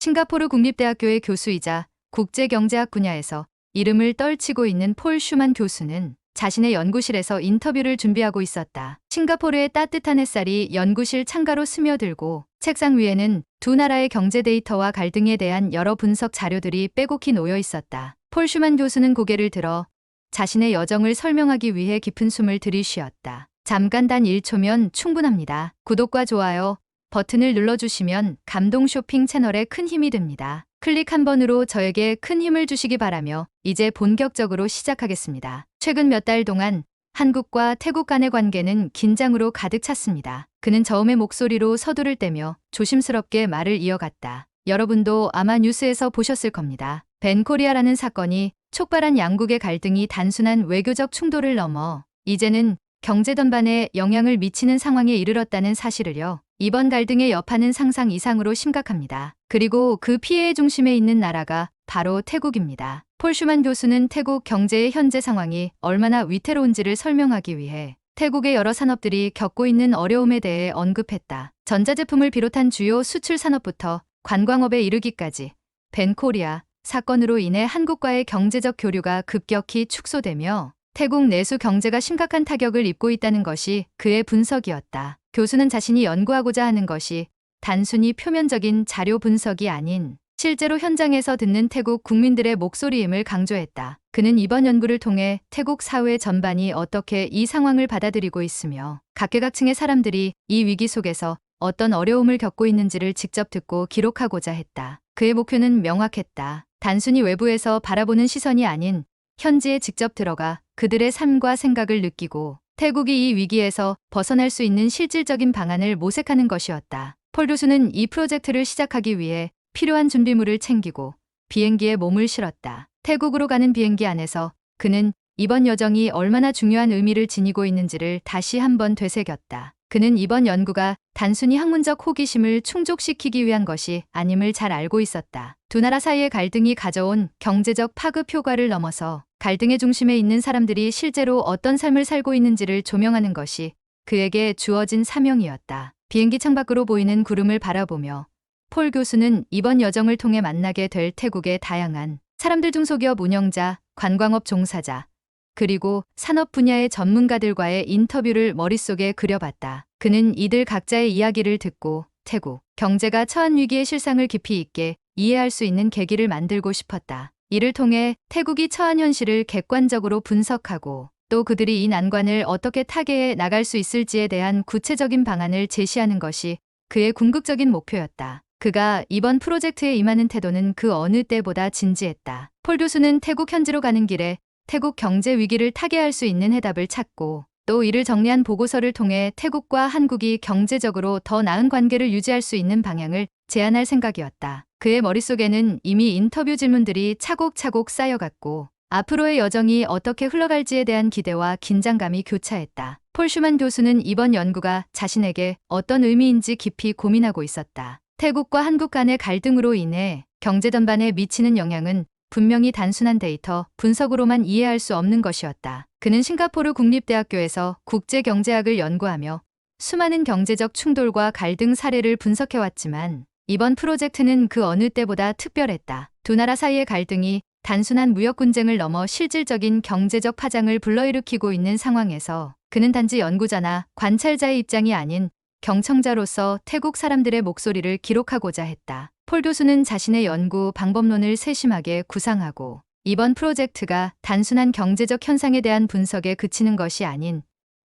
싱가포르 국립대학교의 교수이자 국제경제학 분야에서 이름을 떨치고 있는 폴 슈만 교수는 자신의 연구실에서 인터뷰를 준비하고 있었다. 싱가포르의 따뜻한 햇살이 연구실 창가로 스며들고 책상 위에는 두 나라의 경제 데이터와 갈등에 대한 여러 분석 자료들이 빼곡히 놓여 있었다. 폴 슈만 교수는 고개를 들어 자신의 여정을 설명하기 위해 깊은 숨을 들이쉬었다. 잠깐 단 1초면 충분합니다. 구독과 좋아요 버튼을 눌러주시면 감동 쇼핑 채널에 큰 힘이 됩니다. 클릭 한 번으로 저에게 큰 힘을 주시기 바라며 이제 본격적으로 시작하겠습니다. 최근 몇 달 동안 한국과 태국 간의 관계는 긴장으로 가득 찼습니다. 그는 저음의 목소리로 서두를 떼며 조심스럽게 말을 이어갔다. 여러분도 아마 뉴스에서 보셨을 겁니다. 벤코리아라는 사건이 촉발한 양국의 갈등이 단순한 외교적 충돌을 넘어 이제는 경제 전반에 영향을 미치는 상황에 이르렀다는 사실을요. 이번 갈등의 여파는 상상 이상으로 심각합니다. 그리고 그 피해의 중심에 있는 나라가 바로 태국입니다. 폴 슈만 교수는 태국 경제의 현재 상황이 얼마나 위태로운지를 설명하기 위해 태국의 여러 산업들이 겪고 있는 어려움에 대해 언급했다. 전자제품을 비롯한 주요 수출 산업부터 관광업에 이르기까지 벤코리아 사건으로 인해 한국과의 경제적 교류가 급격히 축소되며 태국 내수 경제가 심각한 타격을 입고 있다는 것이 그의 분석이었다. 교수는 자신이 연구하고자 하는 것이 단순히 표면적인 자료 분석이 아닌 실제로 현장에서 듣는 태국 국민들의 목소리임을 강조했다. 그는 이번 연구를 통해 태국 사회 전반이 어떻게 이 상황을 받아들이고 있으며 각계각층의 사람들이 이 위기 속에서 어떤 어려움을 겪고 있는지를 직접 듣고 기록하고자 했다. 그의 목표는 명확했다. 단순히 외부에서 바라보는 시선이 아닌 현지에 직접 들어가 그들의 삶과 생각을 느끼고 태국이 이 위기에서 벗어날 수 있는 실질적인 방안을 모색하는 것이었다. 폴 교수는 이 프로젝트를 시작하기 위해 필요한 준비물을 챙기고 비행기에 몸을 실었다. 태국으로 가는 비행기 안에서 그는 이번 여정이 얼마나 중요한 의미를 지니고 있는지를 다시 한번 되새겼다. 그는 이번 연구가 단순히 학문적 호기심을 충족시키기 위한 것이 아님을 잘 알고 있었다. 두 나라 사이의 갈등이 가져온 경제적 파급 효과를 넘어서 갈등의 중심에 있는 사람들이 실제로 어떤 삶을 살고 있는지를 조명하는 것이 그에게 주어진 사명이었다. 비행기 창밖으로 보이는 구름을 바라보며 폴 교수는 이번 여정을 통해 만나게 될 태국의 다양한 사람들, 중소기업 운영자, 관광업 종사자, 그리고 산업 분야의 전문가들과의 인터뷰를 머릿속에 그려봤다. 그는 이들 각자의 이야기를 듣고 태국 경제가 처한 위기의 실상을 깊이 있게 이해할 수 있는 계기를 만들고 싶었다. 이를 통해 태국이 처한 현실을 객관적으로 분석하고 또 그들이 이 난관을 어떻게 타개해 나갈 수 있을지에 대한 구체적인 방안을 제시하는 것이 그의 궁극적인 목표였다. 그가 이번 프로젝트에 임하는 태도는 그 어느 때보다 진지했다. 폴 교수는 태국 현지로 가는 길에 태국 경제 위기를 타개할 수 있는 해답을 찾고 또 이를 정리한 보고서를 통해 태국과 한국이 경제적으로 더 나은 관계를 유지할 수 있는 방향을 제안할 생각이었다. 그의 머릿속에는 이미 인터뷰 질문들이 차곡차곡 쌓여갔고 앞으로의 여정이 어떻게 흘러갈지에 대한 기대와 긴장감이 교차했다. 폴 슈만 교수는 이번 연구가 자신에게 어떤 의미인지 깊이 고민하고 있었다. 태국과 한국 간의 갈등으로 인해 경제 전반에 미치는 영향은 분명히 단순한 데이터 분석으로만 이해할 수 없는 것이었다. 그는 싱가포르 국립대학교에서 국제경제학을 연구하며 수많은 경제적 충돌과 갈등 사례를 분석해왔지만 이번 프로젝트는 그 어느 때보다 특별했다. 두 나라 사이의 갈등이 단순한 무역 분쟁을 넘어 실질적인 경제적 파장을 불러일으키고 있는 상황에서 그는 단지 연구자나 관찰자의 입장이 아닌 경청자로서 태국 사람들의 목소리를 기록하고자 했다. 폴 교수는 자신의 연구 방법론을 세심하게 구상하고 이번 프로젝트가 단순한 경제적 현상에 대한 분석에 그치는 것이 아닌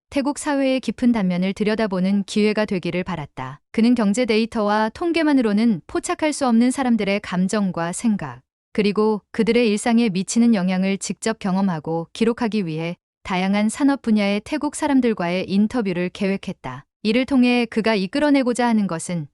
태국 사회의 깊은 단면을 들여다보는 기회가 되기를 바랐다. 그는 경제 데이터와 통계만으로는 포착할 수 없는 사람들의 감정과 생각, 그리고 그들의 일상에 미치는 영향을 직접 경험하고 기록하기 위해 다양한 산업 분야의 태국 사람들과의 인터뷰를 계획했다. 이를 통해 그가 이끌어내고자 하는 것은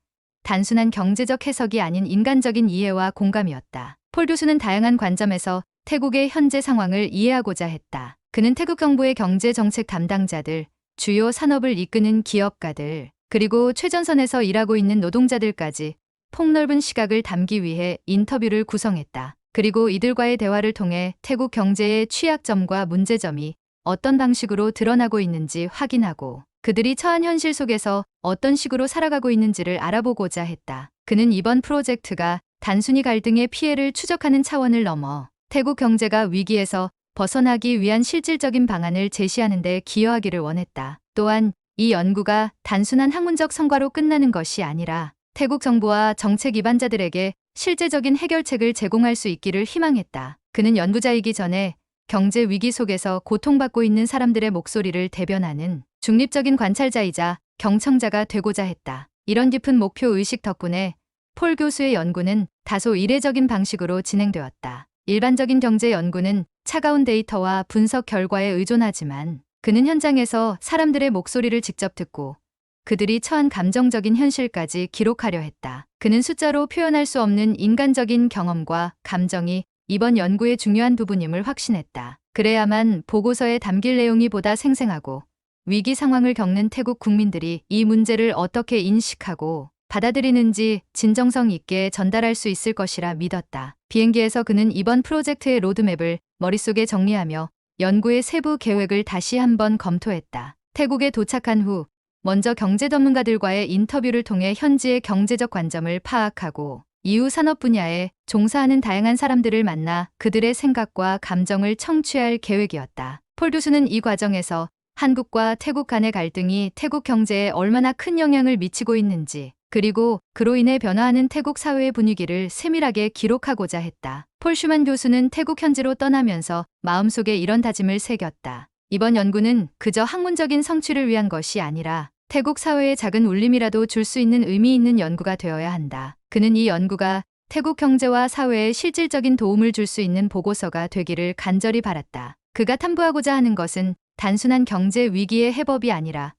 단순한 경제적 해석이 아닌 인간적인 이해와 공감이었다. 폴 교수는 다양한 관점에서 태국의 현재 상황을 이해하고자 했다. 그는 태국 정부의 경제 정책 담당자들, 주요 산업을 이끄는 기업가들, 그리고 최전선에서 일하고 있는 노동자들까지 폭넓은 시각을 담기 위해 인터뷰를 구성했다. 그리고 이들과의 대화를 통해 태국 경제의 취약점과 문제점이 어떤 방식으로 드러나고 있는지 확인하고 그들이 처한 현실 속에서 어떤 식으로 살아가고 있는지를 알아보고자 했다. 그는 이번 프로젝트가 단순히 갈등의 피해를 추적하는 차원을 넘어 태국 경제가 위기에서 벗어나기 위한 실질적인 방안을 제시하는 데 기여하기를 원했다. 또한 이 연구가 단순한 학문적 성과로 끝나는 것이 아니라 태국 정부와 정책 입안자들에게 실제적인 해결책을 제공할 수 있기를 희망했다. 그는 연구자이기 전에 경제 위기 속에서 고통받고 있는 사람들의 목소리를 대변하는 중립적인 관찰자이자 경청자가 되고자 했다. 이런 깊은 목표 의식 덕분에 폴 교수의 연구는 다소 이례적인 방식으로 진행되었다. 일반적인 경제 연구는 차가운 데이터와 분석 결과에 의존하지만 그는 현장에서 사람들의 목소리를 직접 듣고 그들이 처한 감정적인 현실까지 기록하려 했다. 그는 숫자로 표현할 수 없는 인간적인 경험과 감정이 이번 연구의 중요한 부분임을 확신했다. 그래야만 보고서에 담길 내용이 보다 생생하고 위기 상황을 겪는 태국 국민들이 이 문제를 어떻게 인식하고 받아들이는지 진정성 있게 전달할 수 있을 것이라 믿었다. 비행기에서 그는 이번 프로젝트의 로드맵을 머릿속에 정리하며 연구의 세부 계획을 다시 한번 검토했다. 태국에 도착한 후 먼저 경제 전문가들과의 인터뷰를 통해 현지의 경제적 관점을 파악하고 이후 산업 분야에 종사하는 다양한 사람들을 만나 그들의 생각과 감정을 청취할 계획이었다. 폴 교수는 이 과정에서 한국과 태국 간의 갈등이 태국 경제에 얼마나 큰 영향을 미치고 있는지 그리고 그로 인해 변화하는 태국 사회의 분위기를 세밀하게 기록하고자 했다. 폴 슈만 교수는 태국 현지로 떠나면서 마음속에 이런 다짐을 새겼다. 이번 연구는 그저 학문적인 성취를 위한 것이 아니라 태국 사회에 작은 울림이라도 줄 수 있는 의미 있는 연구가 되어야 한다. 그는 이 연구가 태국 경제와 사회에 실질적인 도움을 줄 수 있는 보고서가 되기를 간절히 바랐다. 그가 탐구하고자 하는 것은 단순한 경제 위기의 해법이 아니라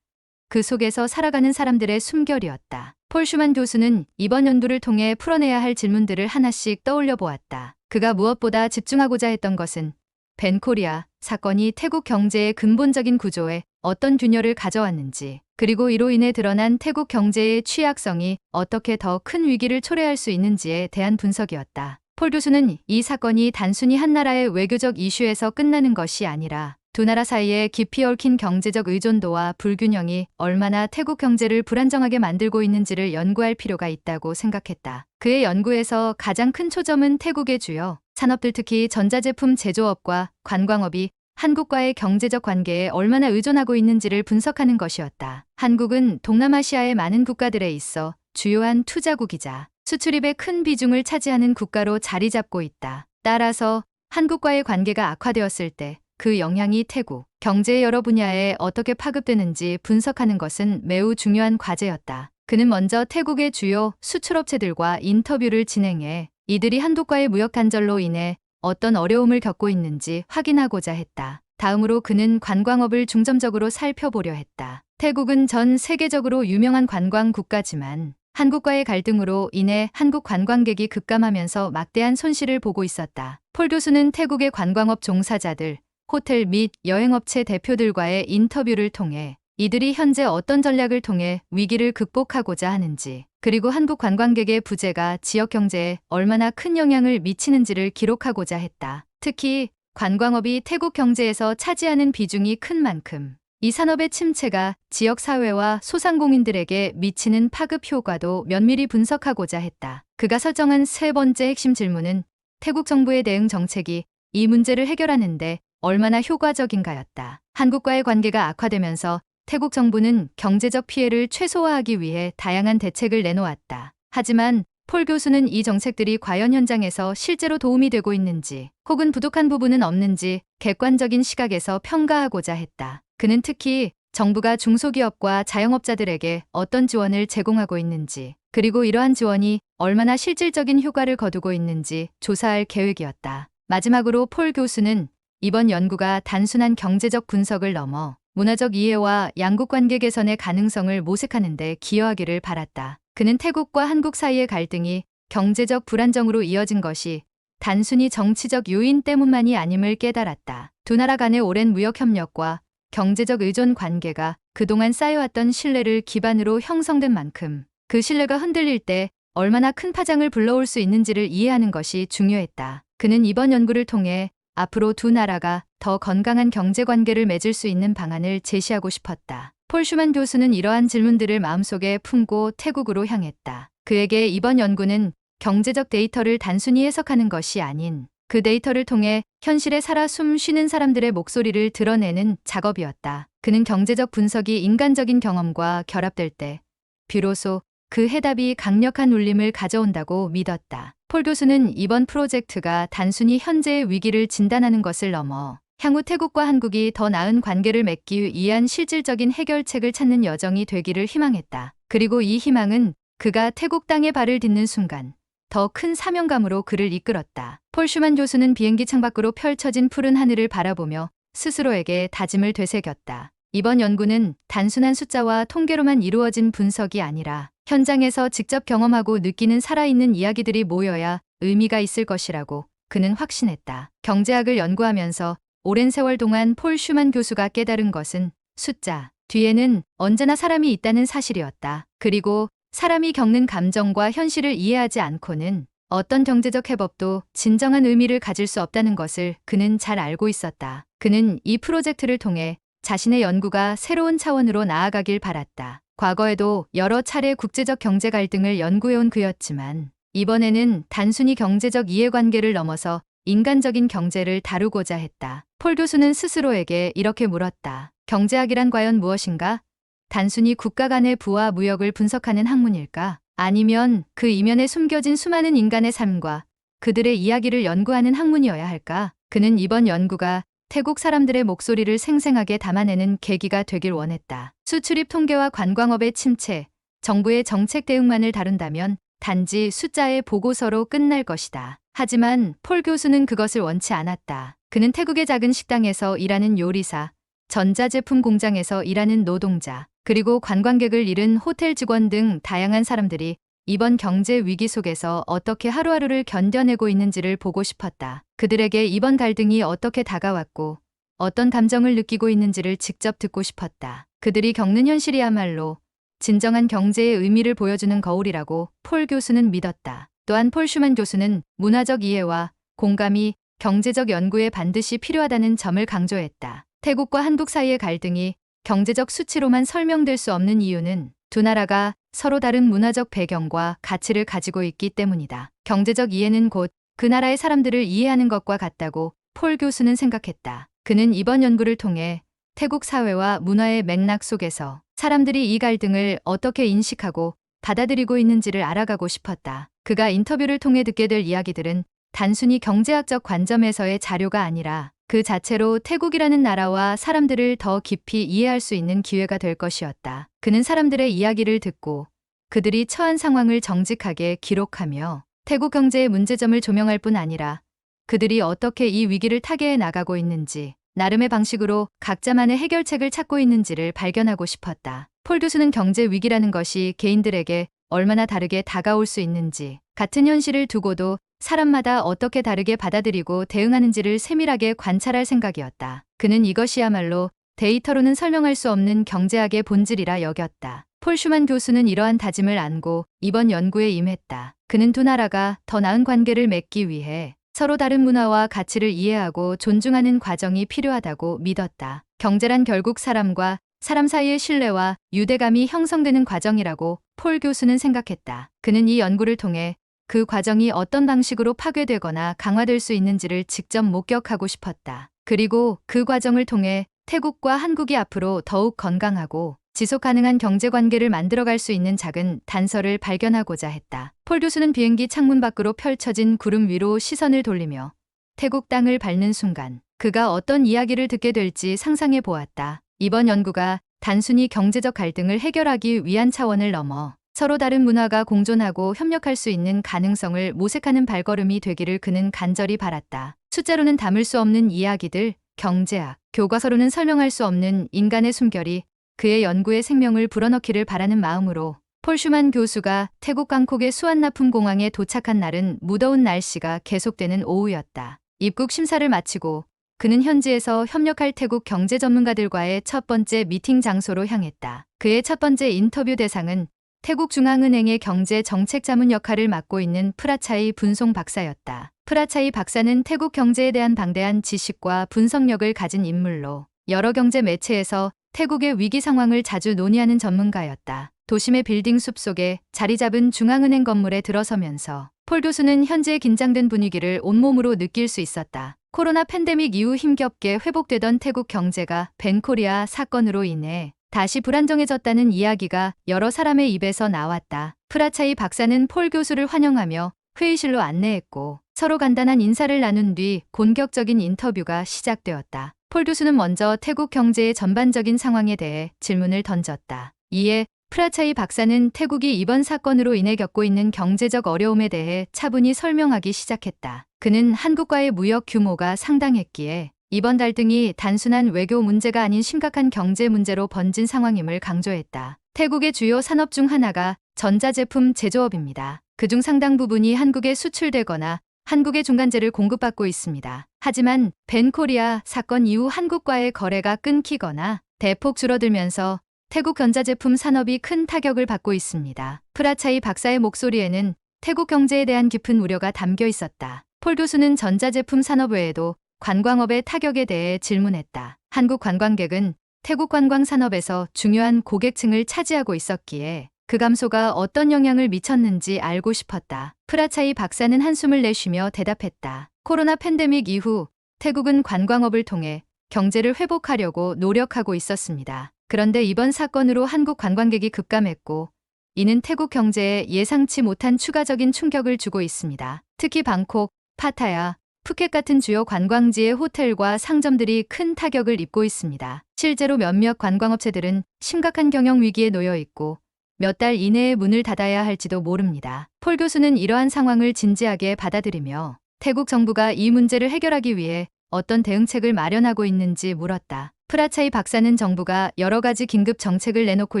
그 속에서 살아가는 사람들의 숨결이었다. 폴 슈만 교수는 이번 연구를 통해 풀어내야 할 질문들을 하나씩 떠올려 보았다. 그가 무엇보다 집중하고자 했던 것은 벤코리아 사건이 태국 경제의 근본적인 구조에 어떤 균열을 가져왔는지, 그리고 이로 인해 드러난 태국 경제의 취약성이 어떻게 더 큰 위기를 초래할 수 있는지에 대한 분석이었다. 폴 교수는 이 사건이 단순히 한 나라의 외교적 이슈에서 끝나는 것이 아니라 두 나라 사이에 깊이 얽힌 경제적 의존도와 불균형이 얼마나 태국 경제를 불안정하게 만들고 있는지를 연구할 필요가 있다고 생각했다. 그의 연구에서 가장 큰 초점은 태국의 주요 산업들, 특히 전자제품 제조업과 관광업이 한국과의 경제적 관계에 얼마나 의존하고 있는지를 분석하는 것이었다. 한국은 동남아시아의 많은 국가들에 있어 주요한 투자국이자 수출입의 큰 비중을 차지하는 국가로 자리 잡고 있다. 따라서 한국과의 관계가 악화되었을 때 그 영향이 태국 경제의 여러 분야에 어떻게 파급되는지 분석하는 것은 매우 중요한 과제였다. 그는 먼저 태국의 주요 수출업체들과 인터뷰를 진행해 이들이 한국과의 무역 단절로 인해 어떤 어려움을 겪고 있는지 확인하고자 했다. 다음으로 그는 관광업을 중점적으로 살펴보려 했다. 태국은 전 세계적으로 유명한 관광 국가지만 한국과의 갈등으로 인해 한국 관광객이 급감하면서 막대한 손실을 보고 있었다. 폴 교수는 태국의 관광업 종사자들, 호텔 및 여행업체 대표들과의 인터뷰를 통해 이들이 현재 어떤 전략을 통해 위기를 극복하고자 하는지, 그리고 한국 관광객의 부재가 지역 경제에 얼마나 큰 영향을 미치는지를 기록하고자 했다. 특히 관광업이 태국 경제에서 차지하는 비중이 큰 만큼 이 산업의 침체가 지역 사회와 소상공인들에게 미치는 파급 효과도 면밀히 분석하고자 했다. 그가 설정한 세 번째 핵심 질문은 태국 정부의 대응 정책이 이 문제를 해결하는데 얼마나 효과적인가였다. 한국과의 관계가 악화되면서 태국 정부는 경제적 피해를 최소화하기 위해 다양한 대책을 내놓았다. 하지만 폴 교수는 이 정책들이 과연 현장에서 실제로 도움이 되고 있는지 혹은 부족한 부분은 없는지 객관적인 시각에서 평가하고자 했다. 그는 특히 정부가 중소기업과 자영업자들에게 어떤 지원을 제공하고 있는지, 그리고 이러한 지원이 얼마나 실질적인 효과를 거두고 있는지 조사할 계획이었다. 마지막으로 폴 교수는 이번 연구가 단순한 경제적 분석을 넘어 문화적 이해와 양국 관계 개선의 가능성을 모색하는 데 기여하기를 바랐다. 그는 태국과 한국 사이의 갈등이 경제적 불안정으로 이어진 것이 단순히 정치적 요인 때문만이 아님을 깨달았다. 두 나라 간의 오랜 무역 협력과 경제적 의존 관계가 그동안 쌓여왔던 신뢰를 기반으로 형성된 만큼 그 신뢰가 흔들릴 때 얼마나 큰 파장을 불러올 수 있는지를 이해하는 것이 중요했다. 그는 이번 연구를 통해 앞으로 두 나라가 더 건강한 경제관계를 맺을 수 있는 방안을 제시하고 싶었다. 폴 슈만 교수는 이러한 질문들을 마음속에 품고 태국으로 향했다. 그에게 이번 연구는 경제적 데이터를 단순히 해석하는 것이 아닌 그 데이터를 통해 현실에 살아 숨 쉬는 사람들의 목소리를 드러내는 작업이었다. 그는 경제적 분석이 인간적인 경험과 결합될 때 비로소 그 해답이 강력한 울림을 가져온다고 믿었다. 폴 교수는 이번 프로젝트가 단순히 현재의 위기를 진단하는 것을 넘어 향후 태국과 한국이 더 나은 관계를 맺기 위한 실질적인 해결책을 찾는 여정이 되기를 희망했다. 그리고 이 희망은 그가 태국 땅에 발을 딛는 순간 더 큰 사명감으로 그를 이끌었다. 폴 슈만 교수는 비행기 창밖으로 펼쳐진 푸른 하늘을 바라보며 스스로에게 다짐을 되새겼다. 이번 연구는 단순한 숫자와 통계로만 이루어진 분석이 아니라 현장에서 직접 경험하고 느끼는 살아있는 이야기들이 모여야 의미가 있을 것이라고 그는 확신했다. 경제학을 연구하면서 오랜 세월 동안 폴 슈만 교수가 깨달은 것은 숫자 뒤에는 언제나 사람이 있다는 사실이었다. 그리고 사람이 겪는 감정과 현실을 이해하지 않고는 어떤 경제적 해법도 진정한 의미를 가질 수 없다는 것을 그는 잘 알고 있었다. 그는 이 프로젝트를 통해 자신의 연구가 새로운 차원으로 나아가길 바랐다. 과거에도 여러 차례 국제적 경제 갈등을 연구해온 그였지만 이번에는 단순히 경제적 이해관계를 넘어서 인간적인 경제를 다루고자 했다. 폴 교수는 스스로에게 이렇게 물었다. 경제학이란 과연 무엇인가? 단순히 국가 간의 부와 무역을 분석하는 학문일까? 아니면 그 이면에 숨겨진 수많은 인간의 삶과 그들의 이야기를 연구하는 학문이어야 할까? 그는 이번 연구가 태국 사람들의 목소리를 생생하게 담아내는 계기가 되길 원했다. 수출입 통계와 관광업의 침체, 정부의 정책 대응만을 다룬다면 단지 숫자의 보고서로 끝날 것이다. 하지만 폴 교수는 그것을 원치 않았다. 그는 태국의 작은 식당에서 일하는 요리사, 전자제품 공장에서 일하는 노동자, 그리고 관광객을 잃은 호텔 직원 등 다양한 사람들이 이번 경제 위기 속에서 어떻게 하루하루를 견뎌내고 있는지를 보고 싶었다. 그들에게 이번 갈등이 어떻게 다가왔고 어떤 감정을 느끼고 있는지를 직접 듣고 싶었다. 그들이 겪는 현실이야말로 진정한 경제의 의미를 보여주는 거울이라고 폴 교수는 믿었다. 또한 폴 슈만 교수는 문화적 이해와 공감이 경제적 연구에 반드시 필요하다는 점을 강조했다. 태국과 한국 사이의 갈등이 경제적 수치로만 설명될 수 없는 이유는 두 나라가 서로 다른 문화적 배경과 가치를 가지고 있기 때문이다. 경제적 이해는 곧 그 나라의 사람들을 이해하는 것과 같다고 폴 교수는 생각했다. 그는 이번 연구를 통해 태국 사회와 문화의 맥락 속에서 사람들이 이 갈등을 어떻게 인식하고 받아들이고 있는지를 알아가고 싶었다. 그가 인터뷰를 통해 듣게 될 이야기들은 단순히 경제학적 관점에서의 자료가 아니라 그 자체로 태국이라는 나라와 사람들을 더 깊이 이해할 수 있는 기회가 될 것이었다. 그는 사람들의 이야기를 듣고 그들이 처한 상황을 정직하게 기록하며 태국 경제의 문제점을 조명할 뿐 아니라 그들이 어떻게 이 위기를 타개해 나가고 있는지 나름의 방식으로 각자만의 해결책을 찾고 있는지를 발견하고 싶었다. 폴 교수는 경제 위기라는 것이 개인들에게 얼마나 다르게 다가올 수 있는지, 같은 현실을 두고도 사람마다 어떻게 다르게 받아들이고 대응하는지를 세밀하게 관찰할 생각이었다. 그는 이것이야말로 데이터로는 설명할 수 없는 경제학의 본질이라 여겼다. 폴 슈만 교수는 이러한 다짐을 안고 이번 연구에 임했다. 그는 두 나라가 더 나은 관계를 맺기 위해 서로 다른 문화와 가치를 이해하고 존중하는 과정이 필요하다고 믿었다. 경제란 결국 사람과 사람 사이의 신뢰와 유대감이 형성되는 과정이라고 폴 교수는 생각했다. 그는 이 연구를 통해 그 과정이 어떤 방식으로 파괴되거나 강화될 수 있는지를 직접 목격하고 싶었다. 그리고 그 과정을 통해 태국과 한국이 앞으로 더욱 건강하고 지속 가능한 경제관계를 만들어갈 수 있는 작은 단서를 발견하고자 했다. 폴 교수는 비행기 창문 밖으로 펼쳐진 구름 위로 시선을 돌리며 태국 땅을 밟는 순간 그가 어떤 이야기를 듣게 될지 상상해 보았다. 이번 연구가 단순히 경제적 갈등을 해결하기 위한 차원을 넘어 서로 다른 문화가 공존하고 협력할 수 있는 가능성을 모색하는 발걸음이 되기를 그는 간절히 바랐다. 숫자로는 담을 수 없는 이야기들, 경제학, 교과서로는 설명할 수 없는 인간의 숨결이 그의 연구에 생명을 불어넣기를 바라는 마음으로 폴 슈만 교수가 태국 방콕의 수완나품 공항에 도착한 날은 무더운 날씨가 계속되는 오후였다. 입국 심사를 마치고 그는 현지에서 협력할 태국 경제 전문가들과의 첫 번째 미팅 장소로 향했다. 그의 첫 번째 인터뷰 대상은 태국 중앙은행의 경제 정책 자문 역할을 맡고 있는 프라차이 분송 박사였다. 프라차이 박사는 태국 경제에 대한 방대한 지식과 분석력을 가진 인물로 여러 경제 매체에서 태국의 위기 상황을 자주 논의하는 전문가였다. 도심의 빌딩 숲 속에 자리 잡은 중앙은행 건물에 들어서면서 폴 교수는 현재의 긴장된 분위기를 온몸으로 느낄 수 있었다. 코로나 팬데믹 이후 힘겹게 회복되던 태국 경제가 벤코리아 사건으로 인해 다시 불안정해졌다는 이야기가 여러 사람의 입에서 나왔다. 프라차이 박사는 폴 교수를 환영하며 회의실로 안내했고 서로 간단한 인사를 나눈 뒤 본격적인 인터뷰가 시작되었다. 폴 교수는 먼저 태국 경제의 전반적인 상황에 대해 질문을 던졌다. 이에 프라차이 박사는 태국이 이번 사건으로 인해 겪고 있는 경제적 어려움에 대해 차분히 설명하기 시작했다. 그는 한국과의 무역 규모가 상당했기에 이번 갈등이 단순한 외교 문제가 아닌 심각한 경제 문제로 번진 상황임을 강조했다. 태국의 주요 산업 중 하나가 전자제품 제조업입니다. 그중 상당 부분이 한국에 수출되거나 한국의 중간재를 공급받고 있습니다. 하지만 벤코리아 사건 이후 한국과의 거래가 끊기거나 대폭 줄어들면서 태국 전자제품 산업이 큰 타격을 받고 있습니다. 프라차이 박사의 목소리에는 태국 경제에 대한 깊은 우려가 담겨 있었다. 폴 교수는 전자제품 산업 외에도 관광업의 타격에 대해 질문했다. 한국 관광객은 태국 관광 산업에서 중요한 고객층을 차지하고 있었기에 그 감소가 어떤 영향을 미쳤는지 알고 싶었다. 프라차이 박사는 한숨을 내쉬며 대답했다. 코로나 팬데믹 이후 태국은 관광업을 통해 경제를 회복하려고 노력하고 있었습니다. 그런데 이번 사건으로 한국 관광객이 급감했고 이는 태국 경제에 예상치 못한 추가적인 충격을 주고 있습니다. 특히 방콕, 파타야, 푸켓 같은 주요 관광지의 호텔과 상점들이 큰 타격을 입고 있습니다. 실제로 몇몇 관광업체들은 심각한 경영 위기에 놓여 있고 몇 달 이내에 문을 닫아야 할지도 모릅니다. 폴 교수는 이러한 상황을 진지하게 받아들이며 태국 정부가 이 문제를 해결하기 위해 어떤 대응책을 마련하고 있는지 물었다. 프라차이 박사는 정부가 여러 가지 긴급 정책을 내놓고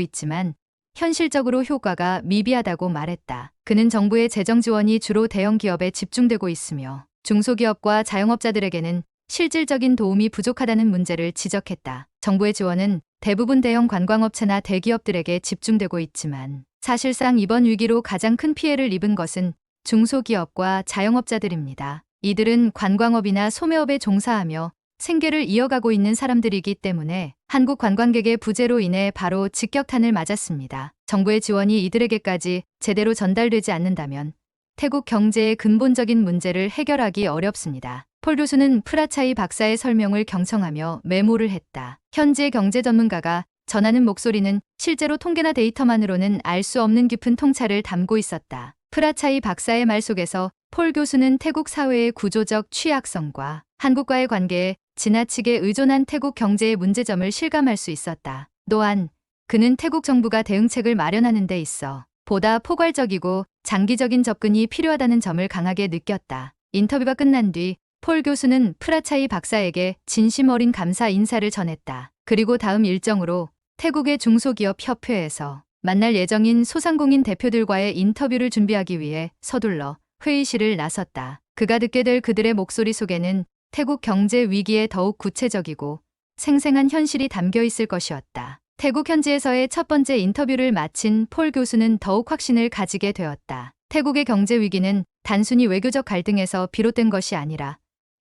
있지만 현실적으로 효과가 미비하다고 말했다. 그는 정부의 재정 지원이 주로 대형 기업에 집중되고 있으며 중소기업과 자영업자들에게는 실질적인 도움이 부족하다는 문제를 지적했다. 정부의 지원은 대부분 대형 관광업체나 대기업들에게 집중되고 있지만 사실상 이번 위기로 가장 큰 피해를 입은 것은 중소기업과 자영업자들입니다. 이들은 관광업이나 소매업에 종사하며 생계를 이어가고 있는 사람들이기 때문에 한국 관광객의 부재로 인해 바로 직격탄을 맞았습니다. 정부의 지원이 이들에게까지 제대로 전달되지 않는다면 태국 경제의 근본적인 문제를 해결하기 어렵습니다. 폴 교수는 프라차이 박사의 설명을 경청하며 메모를 했다. 현지의 경제 전문가가 전하는 목소리는 실제로 통계나 데이터만으로는 알 수 없는 깊은 통찰을 담고 있었다. 프라차이 박사의 말 속에서 폴 교수는 태국 사회의 구조적 취약성과 한국과의 관계에 지나치게 의존한 태국 경제의 문제점을 실감할 수 있었다. 또한 그는 태국 정부가 대응책을 마련하는 데 있어 보다 포괄적이고 장기적인 접근이 필요하다는 점을 강하게 느꼈다. 인터뷰가 끝난 뒤 폴 교수는 프라차이 박사에게 진심 어린 감사 인사를 전했다. 그리고 다음 일정으로 태국의 중소기업 협회에서 만날 예정인 소상공인 대표들과의 인터뷰를 준비하기 위해 서둘러 회의실을 나섰다. 그가 듣게 될 그들의 목소리 속에는 태국 경제 위기에 더욱 구체적이고 생생한 현실이 담겨 있을 것이었다. 태국 현지에서의 첫 번째 인터뷰를 마친 폴 교수는 더욱 확신을 가지게 되었다. 태국의 경제 위기는 단순히 외교적 갈등에서 비롯된 것이 아니라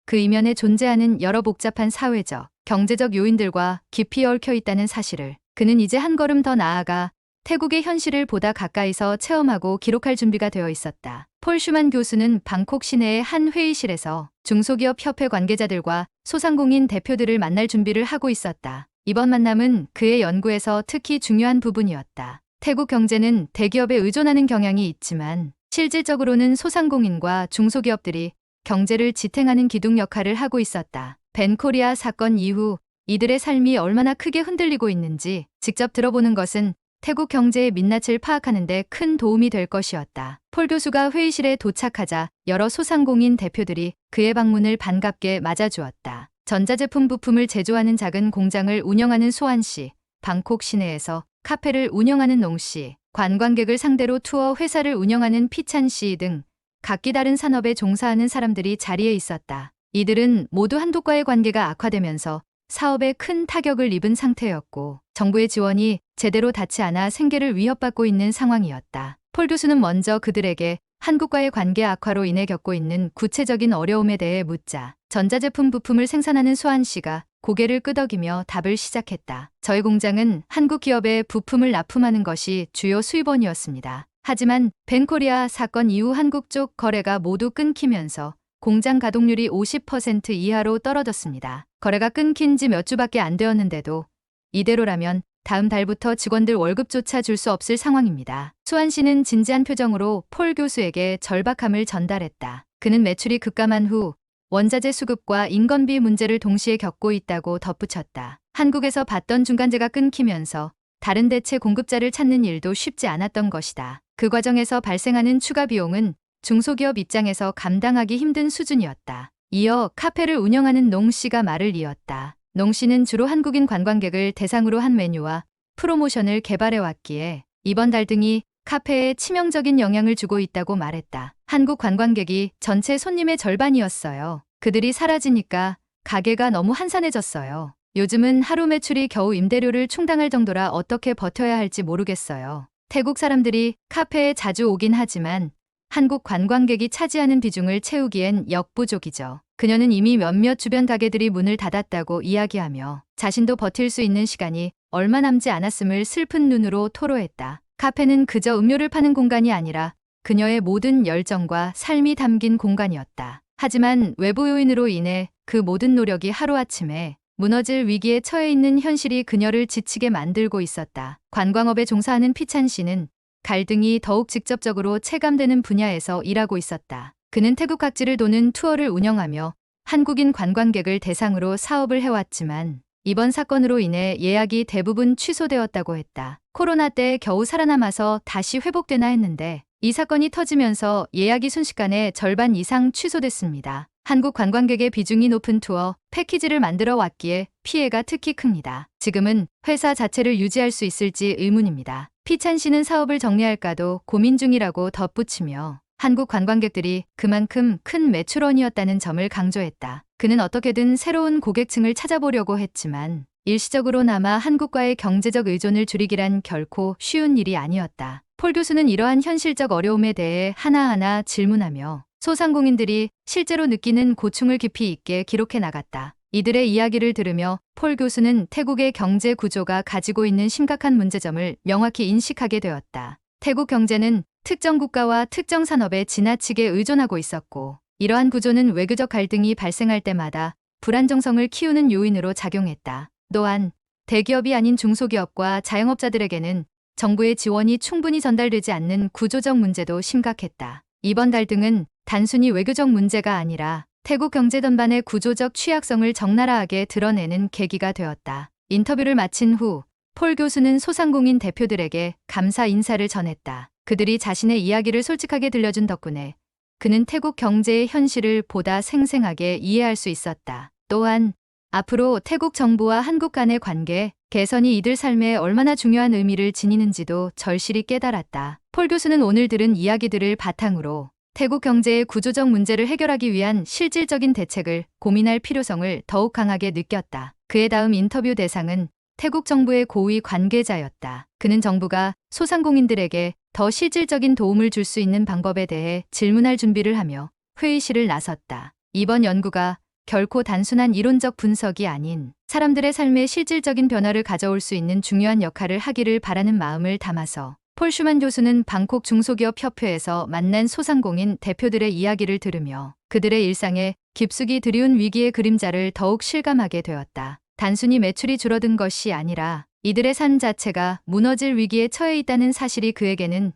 그 이면에 존재하는 여러 복잡한 사회적, 경제적 요인들과 깊이 얽혀 있다는 사실을 그는 이제 한 걸음 더 나아가 태국의 현실을 보다 가까이서 체험하고 기록할 준비가 되어 있었다. 폴 슈만 교수는 방콕 시내의 한 회의실에서 중소기업 협회 관계자들과 소상공인 대표들을 만날 준비를 하고 있었다. 이번 만남은 그의 연구에서 특히 중요한 부분이었다. 태국 경제는 대기업에 의존하는 경향이 있지만 실질적으로는 소상공인과 중소기업들이 경제를 지탱하는 기둥 역할을 하고 있었다. 벤코리아 사건 이후 이들의 삶이 얼마나 크게 흔들리고 있는지 직접 들어보는 것은 태국 경제의 민낯을 파악하는 데 큰 도움이 될 것이었다. 폴 교수가 회의실에 도착하자 여러 소상공인 대표들이 그의 방문을 반갑게 맞아주었다. 전자제품 부품을 제조하는 작은 공장을 운영하는 소한 씨, 방콕 시내에서 카페를 운영하는 농 씨, 관광객을 상대로 투어 회사를 운영하는 피찬 씨 등 각기 다른 산업에 종사하는 사람들이 자리에 있었다. 이들은 모두 한국과의 관계가 악화되면서 사업에 큰 타격을 입은 상태였고 정부의 지원이 제대로 닿지 않아 생계를 위협받고 있는 상황이었다. 폴 교수는 먼저 그들에게 한국과의 관계 악화로 인해 겪고 있는 구체적인 어려움에 대해 묻자 전자제품 부품을 생산하는 소한 씨가 고개를 끄덕이며 답을 시작했다. 저희 공장은 한국 기업에 부품을 납품하는 것이 주요 수입원이었습니다. 하지만 벤코리아 사건 이후 한국 쪽 거래가 모두 끊기면서 공장 가동률이 50% 이하로 떨어졌습니다. 거래가 끊긴 지 몇 주밖에 안 되었는데도 이대로라면 다음 달부터 직원들 월급조차 줄 수 없을 상황입니다. 수환 씨는 진지한 표정으로 폴 교수에게 절박함을 전달했다. 그는 매출이 급감한 후 원자재 수급과 인건비 문제를 동시에 겪고 있다고 덧붙였다. 한국에서 받던 중간재가 끊기면서 다른 대체 공급자를 찾는 일도 쉽지 않았던 것이다. 그 과정에서 발생하는 추가 비용은 중소기업 입장에서 감당하기 힘든 수준이었다. 이어 카페를 운영하는 농 씨가 말을 이었다. 농 씨는 주로 한국인 관광객을 대상으로 한 메뉴와 프로모션을 개발해왔기에 이번 달등이 카페에 치명적인 영향을 주고 있다고 말했다. 한국 관광객이 전체 손님의 절반이었어요. 그들이 사라지니까 가게가 너무 한산해졌어요. 요즘은 하루 매출이 겨우 임대료를 충당할 정도라 어떻게 버텨야 할지 모르겠어요. 태국 사람들이 카페에 자주 오긴 하지만 한국 관광객이 차지하는 비중을 채우기엔 역부족이죠. 그녀는 이미 몇몇 주변 가게들이 문을 닫았다고 이야기하며 자신도 버틸 수 있는 시간이 얼마 남지 않았음을 슬픈 눈으로 토로했다. 카페는 그저 음료를 파는 공간이 아니라 그녀의 모든 열정과 삶이 담긴 공간이었다. 하지만 외부 요인으로 인해 그 모든 노력이 하루아침에 무너질 위기에 처해 있는 현실이 그녀를 지치게 만들고 있었다. 관광업에 종사하는 피찬 씨는 갈등이 더욱 직접적으로 체감되는 분야에서 일하고 있었다. 그는 태국 각지를 도는 투어를 운영하며 한국인 관광객을 대상으로 사업을 해왔지만 이번 사건으로 인해 예약이 대부분 취소되었다고 했다. 코로나 때 겨우 살아남아서 다시 회복되나 했는데 이 사건이 터지면서 예약이 순식간에 절반 이상 취소됐습니다. 한국 관광객의 비중이 높은 투어 패키지를 만들어 왔기에 피해가 특히 큽니다. 지금은 회사 자체를 유지할 수 있을지 의문입니다. 피찬 씨는 사업을 정리할까도 고민 중이라고 덧붙이며 한국 관광객들이 그만큼 큰 매출원이었다는 점을 강조했다. 그는 어떻게든 새로운 고객층을 찾아보려고 했지만 일시적으로나마 한국과의 경제적 의존을 줄이기란 결코 쉬운 일이 아니었다. 폴 교수는 이러한 현실적 어려움에 대해 하나하나 질문하며 소상공인들이 실제로 느끼는 고충을 깊이 있게 기록해 나갔다. 이들의 이야기를 들으며 폴 교수는 태국의 경제 구조가 가지고 있는 심각한 문제점을 명확히 인식하게 되었다. 태국 경제는 특정 국가와 특정 산업에 지나치게 의존하고 있었고 이러한 구조는 외교적 갈등이 발생할 때마다 불안정성을 키우는 요인으로 작용했다. 또한 대기업이 아닌 중소기업과 자영업자들에게는 정부의 지원이 충분히 전달되지 않는 구조적 문제도 심각했다. 이번 갈등은 단순히 외교적 문제가 아니라 태국 경제 전반의 구조적 취약성을 적나라하게 드러내는 계기가 되었다. 인터뷰를 마친 후 폴 교수는 소상공인 대표들에게 감사 인사를 전했다. 그들이 자신의 이야기를 솔직하게 들려준 덕분에 그는 태국 경제의 현실을 보다 생생하게 이해할 수 있었다. 또한 앞으로 태국 정부와 한국 간의 관계 개선이 이들 삶에 얼마나 중요한 의미를 지니는지도 절실히 깨달았다. 폴 교수는 오늘 들은 이야기들을 바탕으로 태국 경제의 구조적 문제를 해결하기 위한 실질적인 대책을 고민할 필요성을 더욱 강하게 느꼈다. 그의 다음 인터뷰 대상은 태국 정부의 고위 관계자였다. 그는 정부가 소상공인들에게 더 실질적인 도움을 줄 수 있는 방법에 대해 질문할 준비를 하며 회의실을 나섰다. 이번 연구가 결코 단순한 이론적 분석이 아닌 사람들의 삶에 실질적인 변화를 가져올 수 있는 중요한 역할을 하기를 바라는 마음을 담아서 폴 슈만 교수는 방콕 중소기업 협회에서 만난 소상공인 대표들의 이야기를 들으며 그들의 일상에 깊숙이 들이운 위기의 그림자를 더욱 실감하게 되었다. 단순히 매출이 줄어든 것이 아니라 이들의 삶 자체가 무너질 위기에 처해 있다는 사실이 그에게는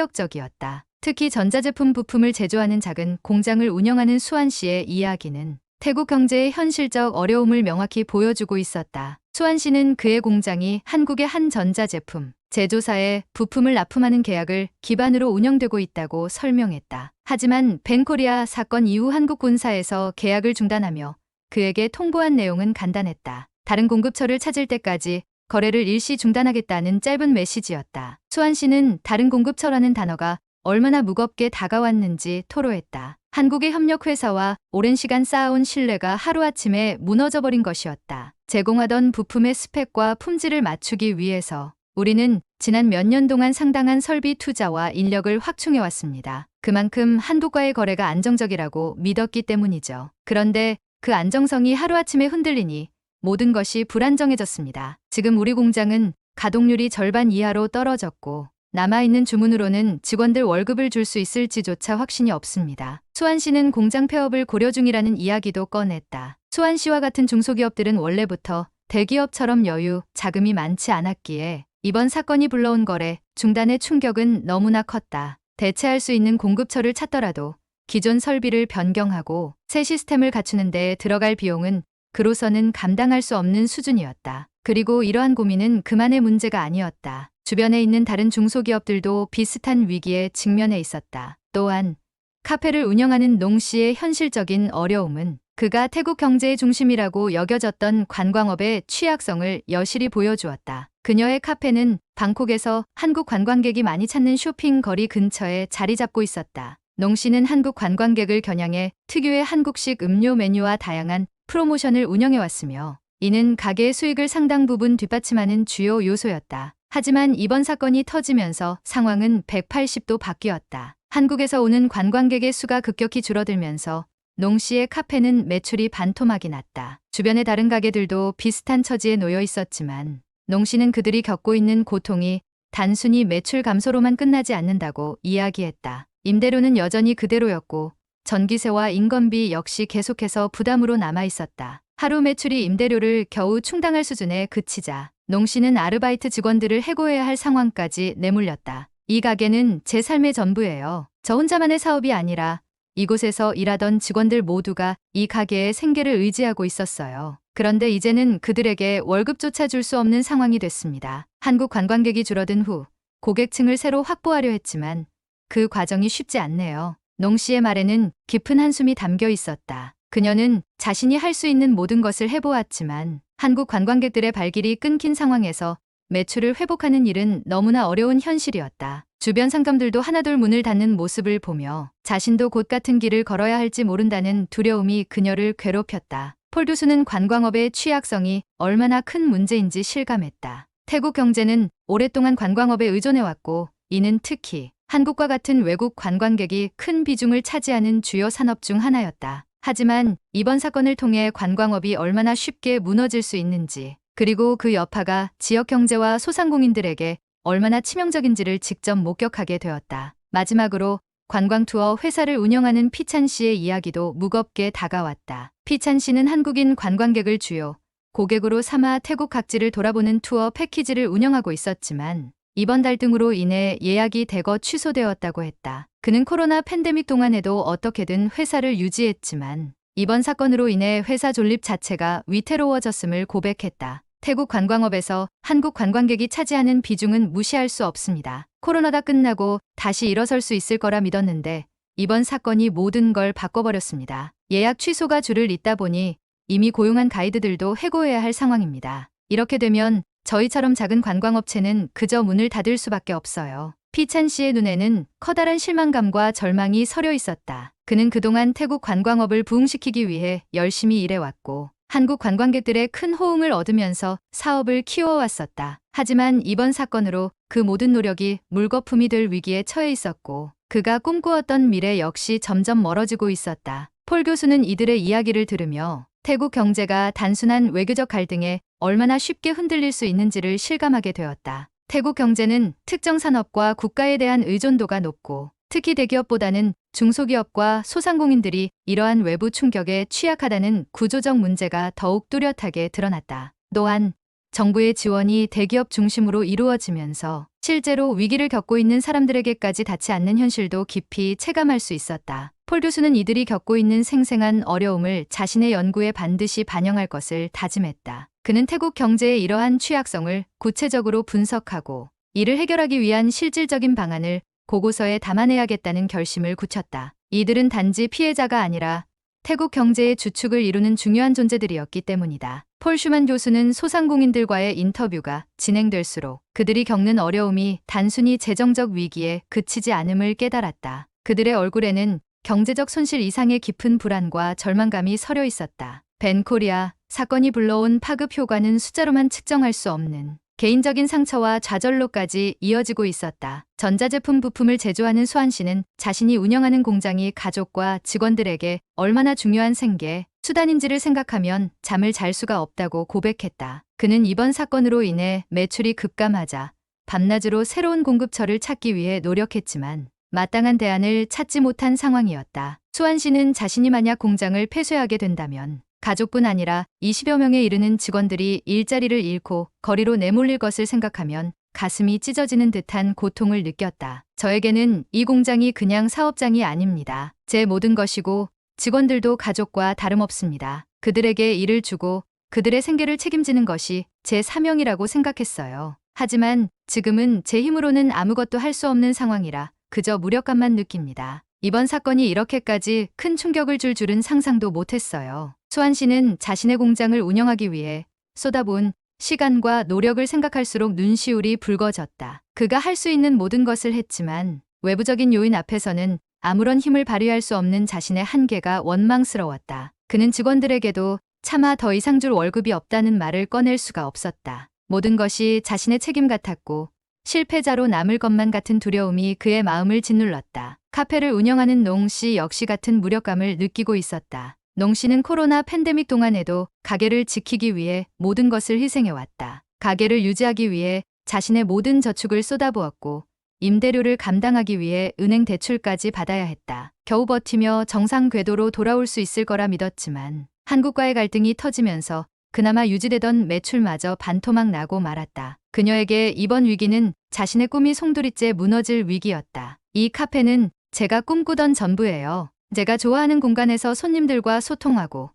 충격적이었다. 특히 전자제품 부품을 제조하는 작은 공장을 운영하는 수환 씨의 이야기는 태국 경제의 현실적 어려움을 명확히 보여주고 있었다. 수환 씨는 그의 공장이 한국의 한 전자제품 제조사에 부품을 납품하는 계약을 기반으로 운영되고 있다고 설명했다. 하지만 벤코리아 사건 이후 한국 본사에서 계약을 중단하며 그에게 통보한 내용은 간단했다. 다른 공급처를 찾을 때까지 거래를 일시 중단하겠다는 짧은 메시지였다. 수환 씨는 다른 공급처라는 단어가 얼마나 무겁게 다가왔는지 토로했다. 한국의 협력회사와 오랜 시간 쌓아온 신뢰가 하루아침에 무너져버린 것이었다. 제공하던 부품의 스펙과 품질을 맞추기 위해서 우리는 지난 몇 년 동안 상당한 설비 투자와 인력을 확충해왔습니다. 그만큼 한국과의 거래가 안정적이라고 믿었기 때문이죠. 그런데 그 안정성이 하루아침에 흔들리니 모든 것이 불안정해졌습니다. 지금 우리 공장은 가동률이 절반 이하로 떨어졌고 남아있는 주문으로는 직원들 월급을 줄 수 있을지조차 확신이 없습니다. 수환 씨는 공장 폐업을 고려 중이라는 이야기도 꺼냈다. 수환 씨와 같은 중소기업들은 원래부터 대기업처럼 여유, 자금이 많지 않았기에 이번 사건이 불러온 거래 중단의 충격은 너무나 컸다. 대체할 수 있는 공급처를 찾더라도 기존 설비를 변경하고 새 시스템을 갖추는 데 들어갈 비용은 그로서는 감당할 수 없는 수준이었다. 그리고 이러한 고민은 그만의 문제가 아니었다. 주변에 있는 다른 중소기업들도 비슷한 위기에 직면해 있었다. 또한 카페를 운영하는 농 씨의 현실적인 어려움은 그가 태국 경제의 중심이라고 여겨졌던 관광업의 취약성을 여실히 보여주었다. 그녀의 카페는 방콕에서 한국 관광객이 많이 찾는 쇼핑 거리 근처에 자리 잡고 있었다. 농 씨는 한국 관광객을 겨냥해 특유의 한국식 음료 메뉴와 다양한 프로모션을 운영해왔으며 이는 가게의 수익을 상당 부분 뒷받침하는 주요 요소였다. 하지만 이번 사건이 터지면서 상황은 180도 바뀌었다. 한국에서 오는 관광객의 수가 급격히 줄어들면서 농 씨의 카페는 매출이 반토막이 났다. 주변의 다른 가게들도 비슷한 처지에 놓여 있었지만 농 씨는 그들이 겪고 있는 고통이 단순히 매출 감소로만 끝나지 않는다고 이야기했다. 임대료는 여전히 그대로였고 전기세와 인건비 역시 계속해서 부담으로 남아 있었다. 하루 매출이 임대료를 겨우 충당할 수준에 그치자 농 씨는 아르바이트 직원들을 해고해야 할 상황까지 내몰렸다. 이 가게는 제 삶의 전부예요. 저 혼자만의 사업이 아니라 이곳에서 일하던 직원들 모두가 이 가게의 생계를 의지하고 있었어요. 그런데 이제는 그들에게 월급조차 줄 수 없는 상황이 됐습니다. 한국 관광객이 줄어든 후 고객층을 새로 확보하려 했지만 그 과정이 쉽지 않네요. 농 씨의 말에는 깊은 한숨이 담겨 있었다. 그녀는 자신이 할 수 있는 모든 것을 해보았지만 한국 관광객들의 발길이 끊긴 상황에서 매출을 회복하는 일은 너무나 어려운 현실이었다. 주변 상점들도 하나둘 문을 닫는 모습을 보며 자신도 곧 같은 길을 걸어야 할지 모른다는 두려움이 그녀를 괴롭혔다. 폴 교수는 관광업의 취약성이 얼마나 큰 문제인지 실감했다. 태국 경제는 오랫동안 관광업에 의존해왔고 이는 특히 한국과 같은 외국 관광객이 큰 비중을 차지하는 주요 산업 중 하나였다. 하지만 이번 사건을 통해 관광업이 얼마나 쉽게 무너질 수 있는지 그리고 그 여파가 지역 경제와 소상공인들에게 얼마나 치명적인지를 직접 목격하게 되었다. 마지막으로 관광 투어 회사를 운영하는 피찬 씨의 이야기도 무겁게 다가왔다. 피찬 씨는 한국인 관광객을 주요 고객으로 삼아 태국 각지를 돌아보는 투어 패키지를 운영하고 있었지만 이번 달등으로 인해 예약이 대거 취소되었다고 했다. 그는 코로나 팬데믹 동안에도 어떻게든 회사를 유지했지만 이번 사건으로 인해 회사 존립 자체가 위태로워졌음을 고백했다. 태국 관광업에서 한국 관광객이 차지하는 비중은 무시할 수 없습니다. 코로나가 끝나고 다시 일어설 수 있을 거라 믿었는데 이번 사건이 모든 걸 바꿔버렸습니다. 예약 취소가 줄을 잇다 보니 이미 고용한 가이드들도 해고해야 할 상황입니다. 이렇게 되면 저희처럼 작은 관광업체는 그저 문을 닫을 수밖에 없어요. 피찬 씨의 눈에는 커다란 실망감과 절망이 서려 있었다. 그는 그동안 태국 관광업을 부흥시키기 위해 열심히 일해왔고 한국 관광객들의 큰 호응을 얻으면서 사업을 키워왔었다. 하지만 이번 사건으로 그 모든 노력이 물거품이 될 위기에 처해 있었고 그가 꿈꾸었던 미래 역시 점점 멀어지고 있었다. 폴 교수는 이들의 이야기를 들으며 태국 경제가 단순한 외교적 갈등에 얼마나 쉽게 흔들릴 수 있는지를 실감하게 되었다. 태국 경제는 특정 산업과 국가에 대한 의존도가 높고 특히 대기업보다는 중소기업과 소상공인들이 이러한 외부 충격에 취약하다는 구조적 문제가 더욱 뚜렷하게 드러났다. 또한 정부의 지원이 대기업 중심으로 이루어지면서 실제로 위기를 겪고 있는 사람들에게까지 닿지 않는 현실도 깊이 체감할 수 있었다. 폴 교수는 이들이 겪고 있는 생생한 어려움을 자신의 연구에 반드시 반영할 것을 다짐했다. 그는 태국 경제의 이러한 취약성을 구체적으로 분석하고 이를 해결하기 위한 실질적인 방안을 보고서에 담아내야겠다는 결심을 굳혔다. 이들은 단지 피해자가 아니라 태국 경제의 주축을 이루는 중요한 존재들이었기 때문이다. 폴 슈만 교수는 소상공인들과의 인터뷰가 진행될수록 그들이 겪는 어려움이 단순히 재정적 위기에 그치지 않음을 깨달았다. 그들의 얼굴에는 경제적 손실 이상의 깊은 불안과 절망감이 서려 있었다. 벤코리아 사건이 불러온 파급 효과는 숫자로만 측정할 수 없는 개인적인 상처와 좌절로까지 이어지고 있었다. 전자제품 부품을 제조하는 수환 씨는 자신이 운영하는 공장이 가족과 직원들에게 얼마나 중요한 생계, 수단인지를 생각하면 잠을 잘 수가 없다고 고백했다. 그는 이번 사건으로 인해 매출이 급감하자 밤낮으로 새로운 공급처를 찾기 위해 노력했지만 마땅한 대안을 찾지 못한 상황이었다. 수환 씨는 자신이 만약 공장을 폐쇄하게 된다면 가족뿐 아니라 20여 명에 이르는 직원들이 일자리를 잃고 거리로 내몰릴 것을 생각하면 가슴이 찢어지는 듯한 고통을 느꼈다. 저에게는 이 공장이 그냥 사업장이 아닙니다. 제 모든 것이고 직원들도 가족과 다름없습니다. 그들에게 일을 주고 그들의 생계를 책임지는 것이 제 사명이라고 생각했어요. 하지만 지금은 제 힘으로는 아무것도 할 수 없는 상황이라 그저 무력감만 느낍니다. 이번 사건이 이렇게까지 큰 충격을 줄 줄은 상상도 못했어요. 수환 씨는 자신의 공장을 운영하기 위해 쏟아부은 시간과 노력을 생각할수록 눈시울이 붉어졌다. 그가 할 수 있는 모든 것을 했지만 외부적인 요인 앞에서는 아무런 힘을 발휘할 수 없는 자신의 한계가 원망스러웠다. 그는 직원들에게도 차마 더 이상 줄 월급이 없다는 말을 꺼낼 수가 없었다. 모든 것이 자신의 책임 같았고 실패자로 남을 것만 같은 두려움이 그의 마음을 짓눌렀다. 카페를 운영하는 농 씨 역시 같은 무력감을 느끼고 있었다. 농 씨는 코로나 팬데믹 동안에도 가게를 지키기 위해 모든 것을 희생해왔다. 가게를 유지하기 위해 자신의 모든 저축을 쏟아부었고 임대료를 감당하기 위해 은행 대출까지 받아야 했다. 겨우 버티며 정상 궤도로 돌아올 수 있을 거라 믿었지만 한국과의 갈등이 터지면서 그나마 유지되던 매출마저 반토막 나고 말았다. 그녀에게 이번 위기는 자신의 꿈이 송두리째 무너질 위기였다. 이 카페는 제가 꿈꾸던 전부예요. 제가 좋아하는 공간에서 손님들과 소통하고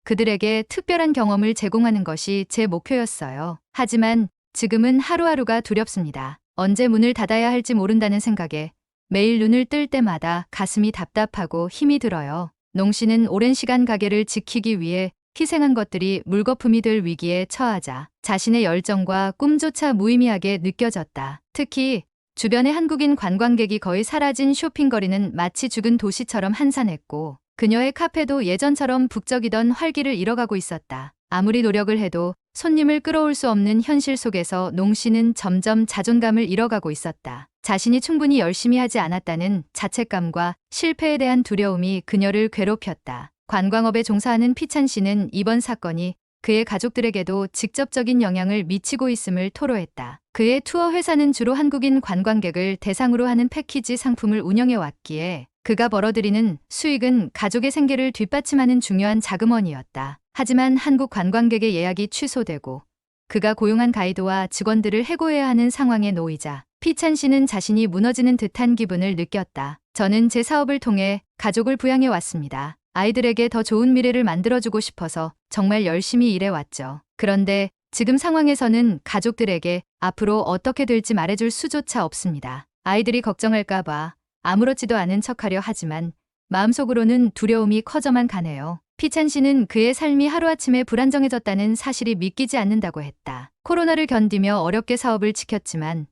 그들에게 특별한 경험을 제공하는 것이 제 목표였어요. 하지만 지금은 하루하루가 두렵습니다. 언제 문을 닫아야 할지 모른다는 생각에 매일 눈을 뜰 때마다 가슴이 답답하고 힘이 들어요. 농 씨는 오랜 시간 가게를 지키기 위해 희생한 것들이 물거품이 될 위기에 처하자 자신의 열정과 꿈조차 무의미하게 느껴졌다. 특히 주변의 한국인 관광객이 거의 사라진 쇼핑거리는 마치 죽은 도시처럼 한산했고 그녀의 카페도 예전처럼 북적이던 활기를 잃어가고 있었다. 아무리 노력을 해도 손님을 끌어올 수 없는 현실 속에서 농 씨는 점점 자존감을 잃어가고 있었다. 자신이 충분히 열심히 하지 않았다는 자책감과 실패에 대한 두려움이 그녀를 괴롭혔다. 관광업에 종사하는 피찬 씨는 이번 사건이 그의 가족들에게도 직접적인 영향을 미치고 있음을 토로했다. 그의 투어 회사는 주로 한국인 관광객을 대상으로 하는 패키지 상품을 운영해 왔기에 그가 벌어들이는 수익은 가족의 생계를 뒷받침하는 중요한 자금원이었다. 하지만 한국 관광객의 예약이 취소되고 그가 고용한 가이드와 직원들을 해고해야 하는 상황에 놓이자 피찬 씨는 자신이 무너지는 듯한 기분을 느꼈다. 저는 제 사업을 통해 가족을 부양해 왔습니다. 아이들에게 더 좋은 미래를 만들어주고 싶어서 정말 열심히 일해왔죠. 그런데 지금 상황에서는 가족들에게 앞으로 어떻게 될지 말해줄 수조차 없습니다. 아이들이 걱정할까봐 아무렇지도 않은 척하려 하지만 마음속으로는 두려움이 커져만 가네요. 피찬 씨는 그의 삶이 하루아침에 불안정해졌다는 사실이 믿기지 않는다고 했다. 코로나를 견디며 어렵게 사업을 지켰지만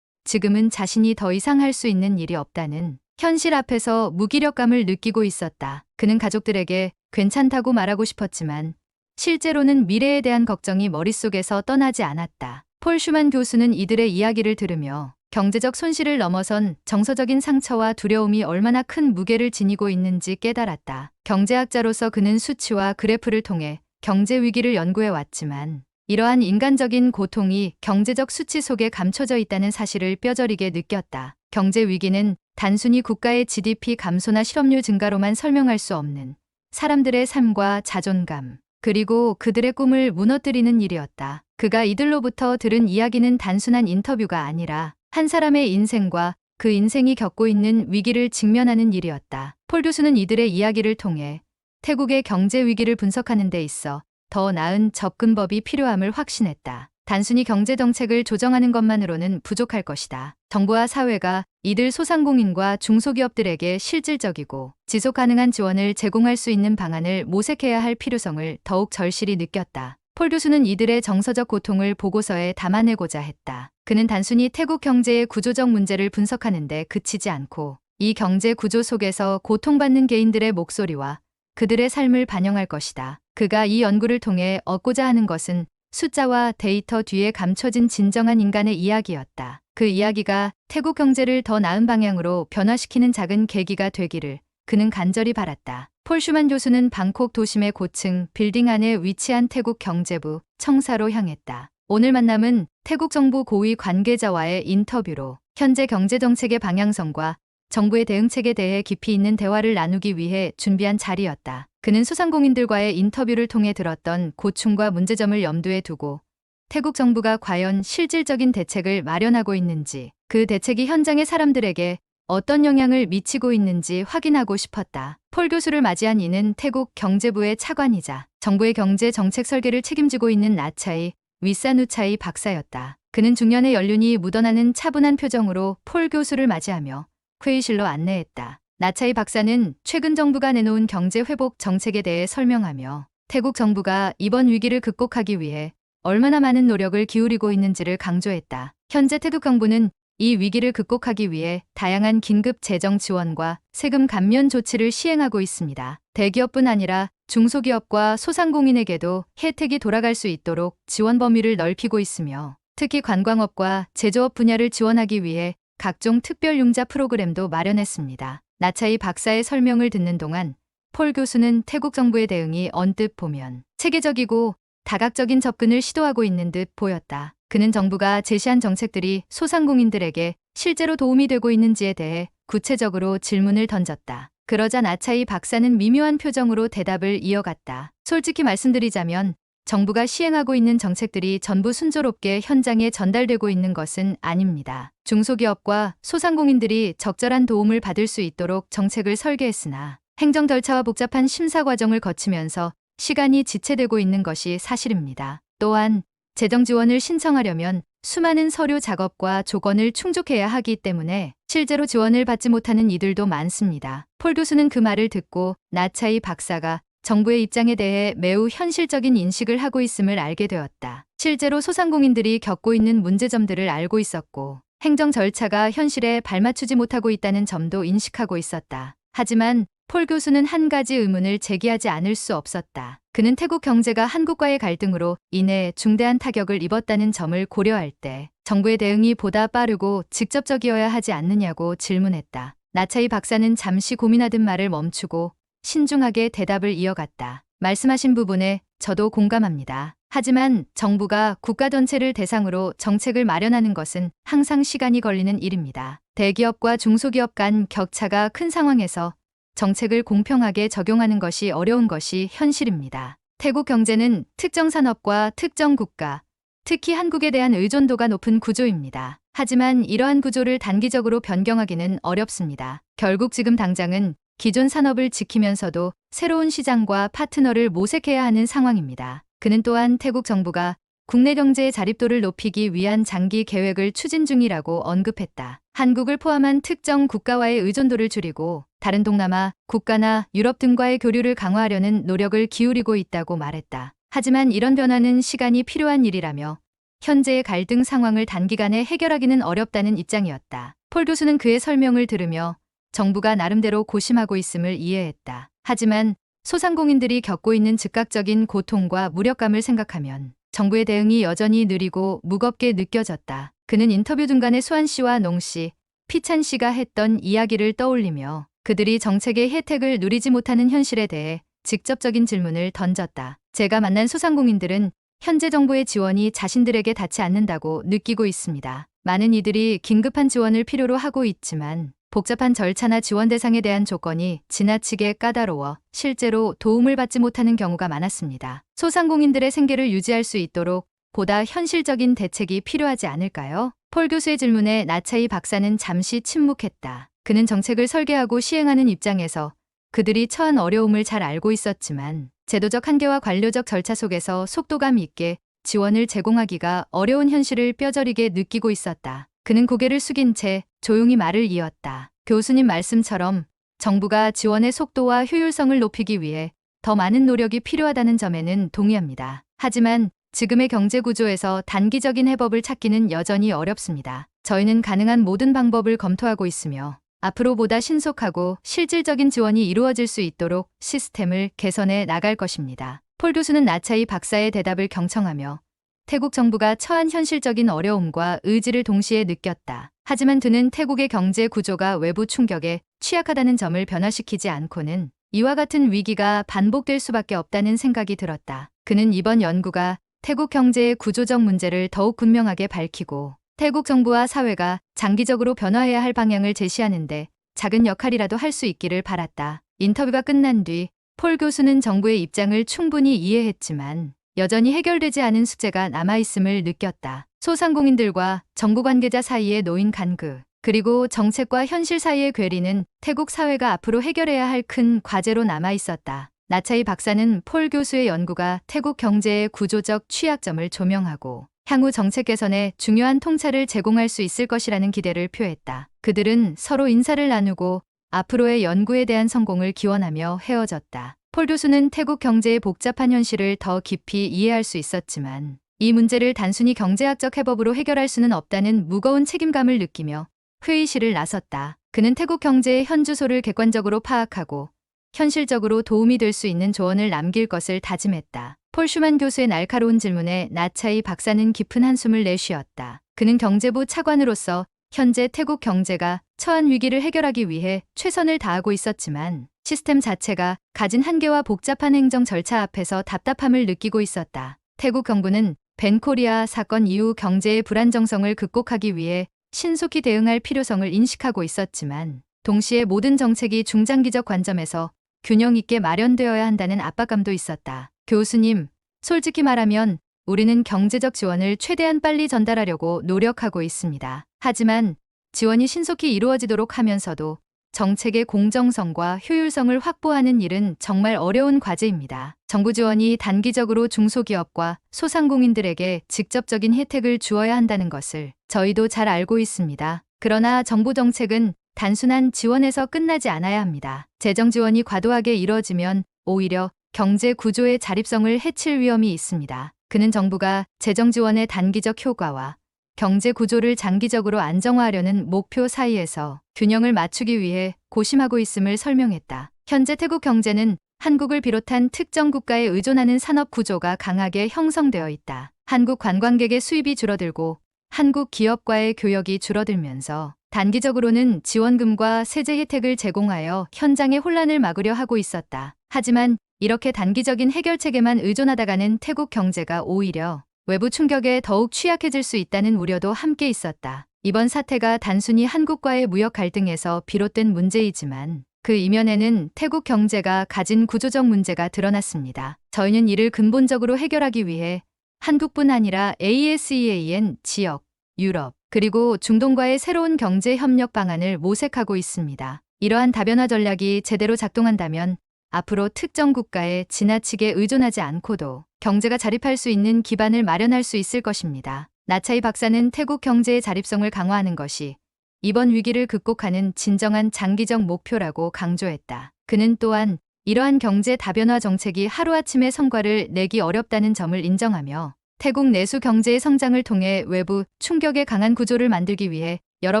지금은 자신이 더 이상 할 수 있는 일이 없다는 현실 앞에서 무기력감을 느끼고 있었다. 그는 가족들에게 괜찮다고 말하고 싶었지만 실제로는 미래에 대한 걱정이 머릿속에서 떠나지 않았다. 폴 슈만 교수는 이들의 이야기를 들으며 경제적 손실을 넘어선 정서적인 상처와 두려움이 얼마나 큰 무게를 지니고 있는지 깨달았다. 경제학자로서 그는 수치와 그래프를 통해 경제 위기를 연구해 왔지만 이러한 인간적인 고통이 경제적 수치 속에 감춰져 있다는 사실을 뼈저리게 느꼈다. 경제 위기는 단순히 국가의 GDP 감소나 실업률 증가로만 설명할 수 없는 사람들의 삶과 자존감, 그리고 그들의 꿈을 무너뜨리는 일이었다. 그가 이들로부터 들은 이야기는 단순한 인터뷰가 아니라 한 사람의 인생과 그 인생이 겪고 있는 위기를 직면하는 일이었다. 폴 교수는 이들의 이야기를 통해 태국의 경제 위기를 분석하는 데 있어 더 나은 접근법이 필요함을 확신했다. 단순히 경제 정책을 조정하는 것만으로는 부족할 것이다. 정부와 사회가 이들 소상공인과 중소기업들에게 실질적이고 지속 가능한 지원을 제공할 수 있는 방안을 모색해야 할 필요성을 더욱 절실히 느꼈다. 폴 교수는 이들의 정서적 고통을 보고서에 담아내고자 했다. 그는 단순히 태국 경제의 구조적 문제를 분석하는 데 그치지 않고 이 경제 구조 속에서 고통받는 개인들의 목소리와 그들의 삶을 반영할 것이다. 그가 이 연구를 통해 얻고자 하는 것은 숫자와 데이터 뒤에 감춰진 진정한 인간의 이야기였다. 그 이야기가 태국 경제를 더 나은 방향으로 변화시키는 작은 계기가 되기를 그는 간절히 바랐다. 폴 슈만 교수는 방콕 도심의 고층 빌딩 안에 위치한 태국 경제부 청사로 향했다. 오늘 만남은 태국 정부 고위 관계자와의 인터뷰로 현재 경제정책의 방향성과 정부의 대응책에 대해 깊이 있는 대화를 나누기 위해 준비한 자리였다. 그는 소상공인들과의 인터뷰를 통해 들었던 고충과 문제점을 염두에 두고 태국 정부가 과연 실질적인 대책을 마련하고 있는지, 그 대책이 현장의 사람들에게 어떤 영향을 미치고 있는지 확인하고 싶었다. 폴 교수를 맞이한 이는 태국 경제부의 차관이자 정부의 경제 정책 설계를 책임지고 있는 나차이 위사누차이 박사였다. 그는 중년의 연륜이 묻어나는 차분한 표정으로 폴 교수를 맞이하며 회의실로 안내했다. 나차이 박사는 최근 정부가 내놓은 경제 회복 정책에 대해 설명하며 태국 정부가 이번 위기를 극복하기 위해 얼마나 많은 노력을 기울이고 있는지를 강조했다. 현재 태국 정부는 이 위기를 극복하기 위해 다양한 긴급 재정 지원과 세금 감면 조치를 시행하고 있습니다. 대기업뿐 아니라 중소기업과 소상공인에게도 혜택이 돌아갈 수 있도록 지원 범위를 넓히고 있으며 특히 관광업과 제조업 분야를 지원하기 위해 각종 특별융자 프로그램도 마련했습니다. 나차이 박사의 설명을 듣는 동안 폴 교수는 태국 정부의 대응이 언뜻 보면 체계적이고 다각적인 접근을 시도하고 있는 듯 보였다. 그는 정부가 제시한 정책들이 소상공인들에게 실제로 도움이 되고 있는지에 대해 구체적으로 질문을 던졌다. 그러자 나차이 박사는 미묘한 표정으로 대답을 이어갔다. 솔직히 말씀드리자면 정부가 시행하고 있는 정책들이 전부 순조롭게 현장에 전달되고 있는 것은 아닙니다. 중소기업과 소상공인들이 적절한 도움을 받을 수 있도록 정책을 설계했으나 행정 절차와 복잡한 심사 과정을 거치면서 시간이 지체되고 있는 것이 사실입니다. 또한 재정 지원을 신청하려면 수많은 서류 작업과 조건을 충족해야 하기 때문에 실제로 지원을 받지 못하는 이들도 많습니다. 폴 교수는 그 말을 듣고 나차이 박사가 정부의 입장에 대해 매우 현실적인 인식을 하고 있음을 알게 되었다. 실제로 소상공인들이 겪고 있는 문제점들을 알고 있었고 행정 절차가 현실에 발맞추지 못하고 있다는 점도 인식하고 있었다. 하지만 폴 교수는 한 가지 의문을 제기하지 않을 수 없었다. 그는 태국 경제가 한국과의 갈등으로 인해 중대한 타격을 입었다는 점을 고려할 때 정부의 대응이 보다 빠르고 직접적이어야 하지 않느냐고 질문했다. 나차이 박사는 잠시 고민하던 말을 멈추고 신중하게 대답을 이어갔다. 말씀하신 부분에 저도 공감합니다. 하지만 정부가 국가 전체를 대상으로 정책을 마련하는 것은 항상 시간이 걸리는 일입니다. 대기업과 중소기업 간 격차가 큰 상황에서 정책을 공평하게 적용하는 것이 어려운 것이 현실입니다. 태국 경제는 특정 산업과 특정 국가, 특히 한국에 대한 의존도가 높은 구조입니다. 하지만 이러한 구조를 단기적으로 변경하기는 어렵습니다. 결국 지금 당장은 기존 산업을 지키면서도 새로운 시장과 파트너를 모색해야 하는 상황입니다. 그는 또한 태국 정부가 국내 경제의 자립도를 높이기 위한 장기 계획을 추진 중이라고 언급했다. 한국을 포함한 특정 국가와의 의존도를 줄이고 다른 동남아 국가나 유럽 등과의 교류를 강화하려는 노력을 기울이고 있다고 말했다. 하지만 이런 변화는 시간이 필요한 일이라며 현재의 갈등 상황을 단기간에 해결하기는 어렵다는 입장이었다. 폴 교수는 그의 설명을 들으며 정부가 나름대로 고심하고 있음을 이해했다. 하지만 소상공인들이 겪고 있는 즉각적인 고통과 무력감을 생각하면 정부의 대응이 여전히 느리고 무겁게 느껴졌다. 그는 인터뷰 중간에 수한 씨와 농 씨, 피찬 씨가 했던 이야기를 떠올리며 그들이 정책의 혜택을 누리지 못하는 현실에 대해 직접적인 질문을 던졌다. 제가 만난 소상공인들은 현재 정부의 지원이 자신들에게 닿지 않는다고 느끼고 있습니다. 많은 이들이 긴급한 지원을 필요로 하고 있지만 복잡한 절차나 지원 대상에 대한 조건이 지나치게 까다로워 실제로 도움을 받지 못하는 경우가 많았습니다. 소상공인들의 생계를 유지할 수 있도록 보다 현실적인 대책이 필요하지 않을까요? 폴 교수의 질문에 나차이 박사는 잠시 침묵했다. 그는 정책을 설계하고 시행하는 입장에서 그들이 처한 어려움을 잘 알고 있었지만 제도적 한계와 관료적 절차 속에서 속도감 있게 지원을 제공하기가 어려운 현실을 뼈저리게 느끼고 있었다. 그는 고개를 숙인 채 조용히 말을 이었다. 교수님 말씀처럼 정부가 지원의 속도와 효율성을 높이기 위해 더 많은 노력이 필요하다는 점에는 동의합니다. 하지만 지금의 경제 구조에서 단기적인 해법을 찾기는 여전히 어렵습니다. 저희는 가능한 모든 방법을 검토하고 있으며 앞으로 보다 신속하고 실질적인 지원이 이루어질 수 있도록 시스템을 개선해 나갈 것입니다. 폴 교수는 나차이 박사의 대답을 경청하며 태국 정부가 처한 현실적인 어려움과 의지를 동시에 느꼈다. 하지만 그는 태국의 경제 구조가 외부 충격에 취약하다는 점을 변화시키지 않고는 이와 같은 위기가 반복될 수밖에 없다는 생각이 들었다. 그는 이번 연구가 태국 경제의 구조적 문제를 더욱 분명하게 밝히고 태국 정부와 사회가 장기적으로 변화해야 할 방향을 제시하는데 작은 역할이라도 할 수 있기를 바랐다. 인터뷰가 끝난 뒤 폴 교수는 정부의 입장을 충분히 이해했지만 여전히 해결되지 않은 숙제가 남아있음을 느꼈다. 소상공인들과 정부 관계자 사이의 노인 간극, 그리고 정책과 현실 사이의 괴리는 태국 사회가 앞으로 해결해야 할 큰 과제로 남아있었다. 나차이 박사는 폴 교수의 연구가 태국 경제의 구조적 취약점을 조명하고 향후 정책 개선에 중요한 통찰을 제공할 수 있을 것이라는 기대를 표했다. 그들은 서로 인사를 나누고 앞으로의 연구에 대한 성공을 기원하며 헤어졌다. 폴 교수는 태국 경제의 복잡한 현실을 더 깊이 이해할 수 있었지만 이 문제를 단순히 경제학적 해법으로 해결할 수는 없다는 무거운 책임감을 느끼며 회의실을 나섰다. 그는 태국 경제의 현주소를 객관적으로 파악하고 현실적으로 도움이 될 수 있는 조언을 남길 것을 다짐했다. 폴 슈만 교수의 날카로운 질문에 나차이 박사는 깊은 한숨을 내쉬었다. 그는 경제부 차관으로서 현재 태국 경제가 처한 위기를 해결하기 위해 최선을 다하고 있었지만 시스템 자체가 가진 한계와 복잡한 행정 절차 앞에서 답답함을 느끼고 있었다. 태국 정부는 벤코리아 사건 이후 경제의 불안정성을 극복하기 위해 신속히 대응할 필요성을 인식하고 있었지만 동시에 모든 정책이 중장기적 관점에서 균형 있게 마련되어야 한다는 압박감도 있었다. 교수님, 솔직히 말하면 우리는 경제적 지원을 최대한 빨리 전달하려고 노력하고 있습니다. 하지만 지원이 신속히 이루어지도록 하면서도 정책의 공정성과 효율성을 확보하는 일은 정말 어려운 과제입니다. 정부 지원이 단기적으로 중소기업과 소상공인들에게 직접적인 혜택을 주어야 한다는 것을 저희도 잘 알고 있습니다. 그러나 정부 정책은 단순한 지원에서 끝나지 않아야 합니다. 재정 지원이 과도하게 이뤄지면 오히려 경제 구조의 자립성을 해칠 위험이 있습니다. 그는 정부가 재정 지원의 단기적 효과와 경제 구조를 장기적으로 안정화하려는 목표 사이에서 균형을 맞추기 위해 고심하고 있음을 설명했다. 현재 태국 경제는 한국을 비롯한 특정 국가에 의존하는 산업 구조가 강하게 형성되어 있다. 한국 관광객의 수입이 줄어들고 한국 기업과의 교역이 줄어들면서 단기적으로는 지원금과 세제 혜택을 제공하여 현장의 혼란을 막으려 하고 있었다. 하지만 이렇게 단기적인 해결책에만 의존하다가는 태국 경제가 오히려 외부 충격에 더욱 취약해질 수 있다는 우려도 함께 있었다. 이번 사태가 단순히 한국과의 무역 갈등에서 비롯된 문제이지만 그 이면에는 태국 경제가 가진 구조적 문제가 드러났습니다. 저희는 이를 근본적으로 해결하기 위해 한국뿐 아니라 ASEAN 지역, 유럽, 그리고 중동과의 새로운 경제 협력 방안을 모색하고 있습니다. 이러한 다변화 전략이 제대로 작동한다면 앞으로 특정 국가에 지나치게 의존하지 않고도 경제가 자립할 수 있는 기반을 마련할 수 있을 것입니다. 나차이 박사는 태국 경제의 자립성을 강화하는 것이 이번 위기를 극복하는 진정한 장기적 목표라고 강조했다. 그는 또한 이러한 경제 다변화 정책이 하루아침에 성과를 내기 어렵다는 점을 인정하며 태국 내수 경제의 성장을 통해 외부 충격에 강한 구조를 만들기 위해 여러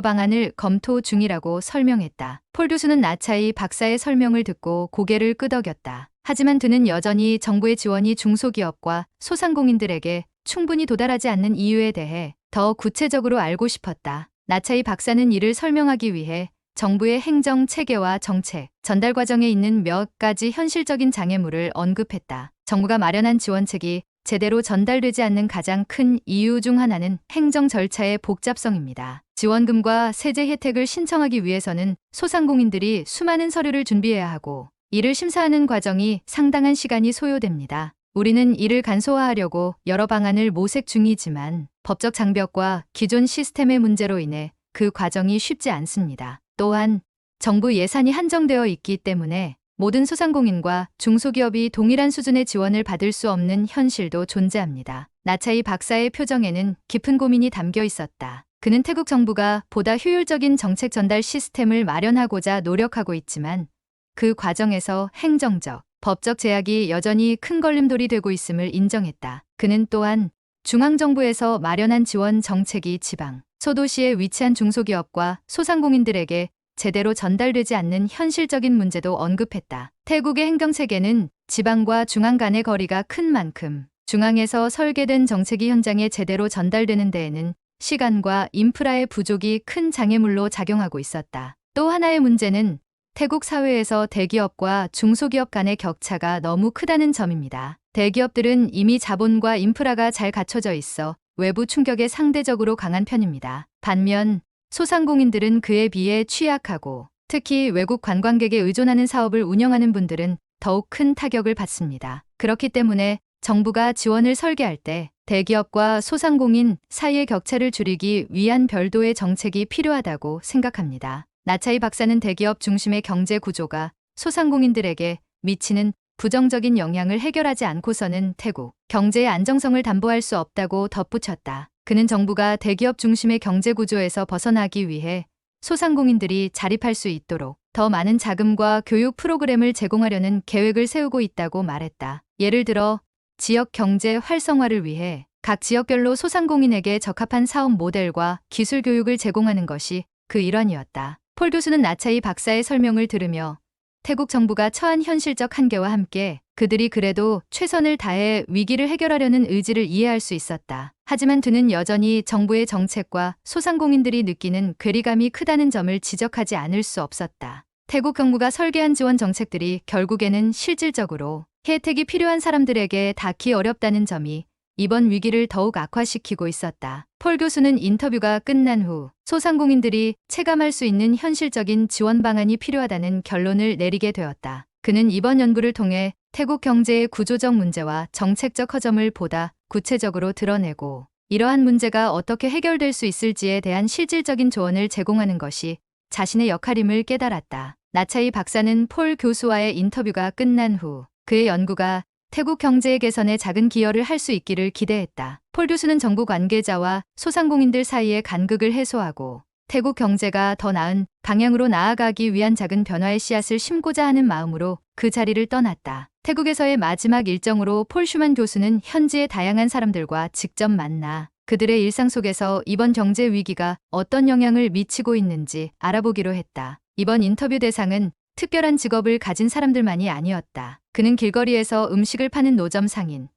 방안을 검토 중이라고 설명했다. 폴 교수는 나차이 박사의 설명을 듣고 고개를 끄덕였다. 하지만 그는 여전히 정부의 지원이 중소기업과 소상공인들에게 충분히 도달하지 않는 이유에 대해 더 구체적으로 알고 싶었다. 나차이 박사는 이를 설명하기 위해 정부의 행정 체계와 정책, 전달 과정에 있는 몇 가지 현실적인 장애물을 언급했다. 정부가 마련한 지원책이 제대로 전달되지 않는 가장 큰 이유 중 하나는 행정 절차의 복잡성입니다. 지원금과 세제 혜택을 신청하기 위해서는 소상공인들이 수많은 서류를 준비해야 하고 이를 심사하는 과정이 상당한 시간이 소요됩니다. 우리는 이를 간소화하려고 여러 방안을 모색 중이지만 법적 장벽과 기존 시스템의 문제로 인해 그 과정이 쉽지 않습니다. 또한 정부 예산이 한정되어 있기 때문에 모든 소상공인과 중소기업이 동일한 수준의 지원을 받을 수 없는 현실도 존재합니다. 나차이 박사의 표정에는 깊은 고민이 담겨 있었다. 그는 태국 정부가 보다 효율적인 정책 전달 시스템을 마련하고자 노력하고 있지만 그 과정에서 행정적, 법적 제약이 여전히 큰 걸림돌이 되고 있음을 인정했다. 그는 또한 중앙정부에서 마련한 지원 정책이 지방, 소도시에 위치한 중소기업과 소상공인들에게 제대로 전달되지 않는 현실적인 문제도 언급했다. 태국의 행정체계는 지방과 중앙 간의 거리가 큰 만큼 중앙에서 설계된 정책이 현장에 제대로 전달되는 데에는 시간과 인프라의 부족이 큰 장애물로 작용하고 있었다. 또 하나의 문제는 태국 사회에서 대기업과 중소기업 간의 격차가 너무 크다는 점입니다. 대기업들은 이미 자본과 인프라가 잘 갖춰져 있어 외부 충격에 상대적으로 강한 편입니다. 반면 소상공인들은 그에 비해 취약하고 특히 외국 관광객에 의존하는 사업을 운영하는 분들은 더욱 큰 타격을 받습니다. 그렇기 때문에 정부가 지원을 설계할 때 대기업과 소상공인 사이의 격차를 줄이기 위한 별도의 정책이 필요하다고 생각합니다. 나차이 박사는 대기업 중심의 경제 구조가 소상공인들에게 미치는 부정적인 영향을 해결하지 않고서는 태국 경제의 안정성을 담보할 수 없다고 덧붙였다. 그는 정부가 대기업 중심의 경제 구조에서 벗어나기 위해 소상공인들이 자립할 수 있도록 더 많은 자금과 교육 프로그램을 제공하려는 계획을 세우고 있다고 말했다. 예를 들어 지역 경제 활성화를 위해 각 지역별로 소상공인에게 적합한 사업 모델과 기술 교육을 제공하는 것이 그 일환이었다. 폴 교수는 나차이 박사의 설명을 들으며 태국 정부가 처한 현실적 한계와 함께 그들이 그래도 최선을 다해 위기를 해결하려는 의지를 이해할 수 있었다. 하지만 그는 여전히 정부의 정책과 소상공인들이 느끼는 괴리감이 크다는 점을 지적하지 않을 수 없었다. 태국 정부가 설계한 지원 정책들이 결국에는 실질적으로 혜택이 필요한 사람들에게 닿기 어렵다는 점이 이번 위기를 더욱 악화시키고 있었다. 폴 교수는 인터뷰가 끝난 후 소상공인들이 체감할 수 있는 현실적인 지원 방안이 필요하다는 결론을 내리게 되었다. 그는 이번 연구를 통해 태국 경제의 구조적 문제와 정책적 허점을 보다 구체적으로 드러내고 이러한 문제가 어떻게 해결될 수 있을지에 대한 실질적인 조언을 제공하는 것이 자신의 역할임을 깨달았다. 나차이 박사는 폴 교수와의 인터뷰가 끝난 후 그의 연구가 태국 경제의 개선에 작은 기여를 할 수 있기를 기대했다. 폴 교수는 정부 관계자와 소상공인들 사이의 간극을 해소하고 태국 경제가 더 나은 방향으로 나아가기 위한 작은 변화의 씨앗을 심고자 하는 마음으로 그 자리를 떠났다. 태국에서의 마지막 일정으로 폴 슈만 교수는 현지의 다양한 사람들과 직접 만나 그들의 일상 속에서 이번 경제 위기가 어떤 영향을 미치고 있는지 알아보기로 했다. 이번 인터뷰 대상은 특별한 직업을 가진 사람들만이 아니었다. 그는 길거리에서 음식을 파는 노점 상인,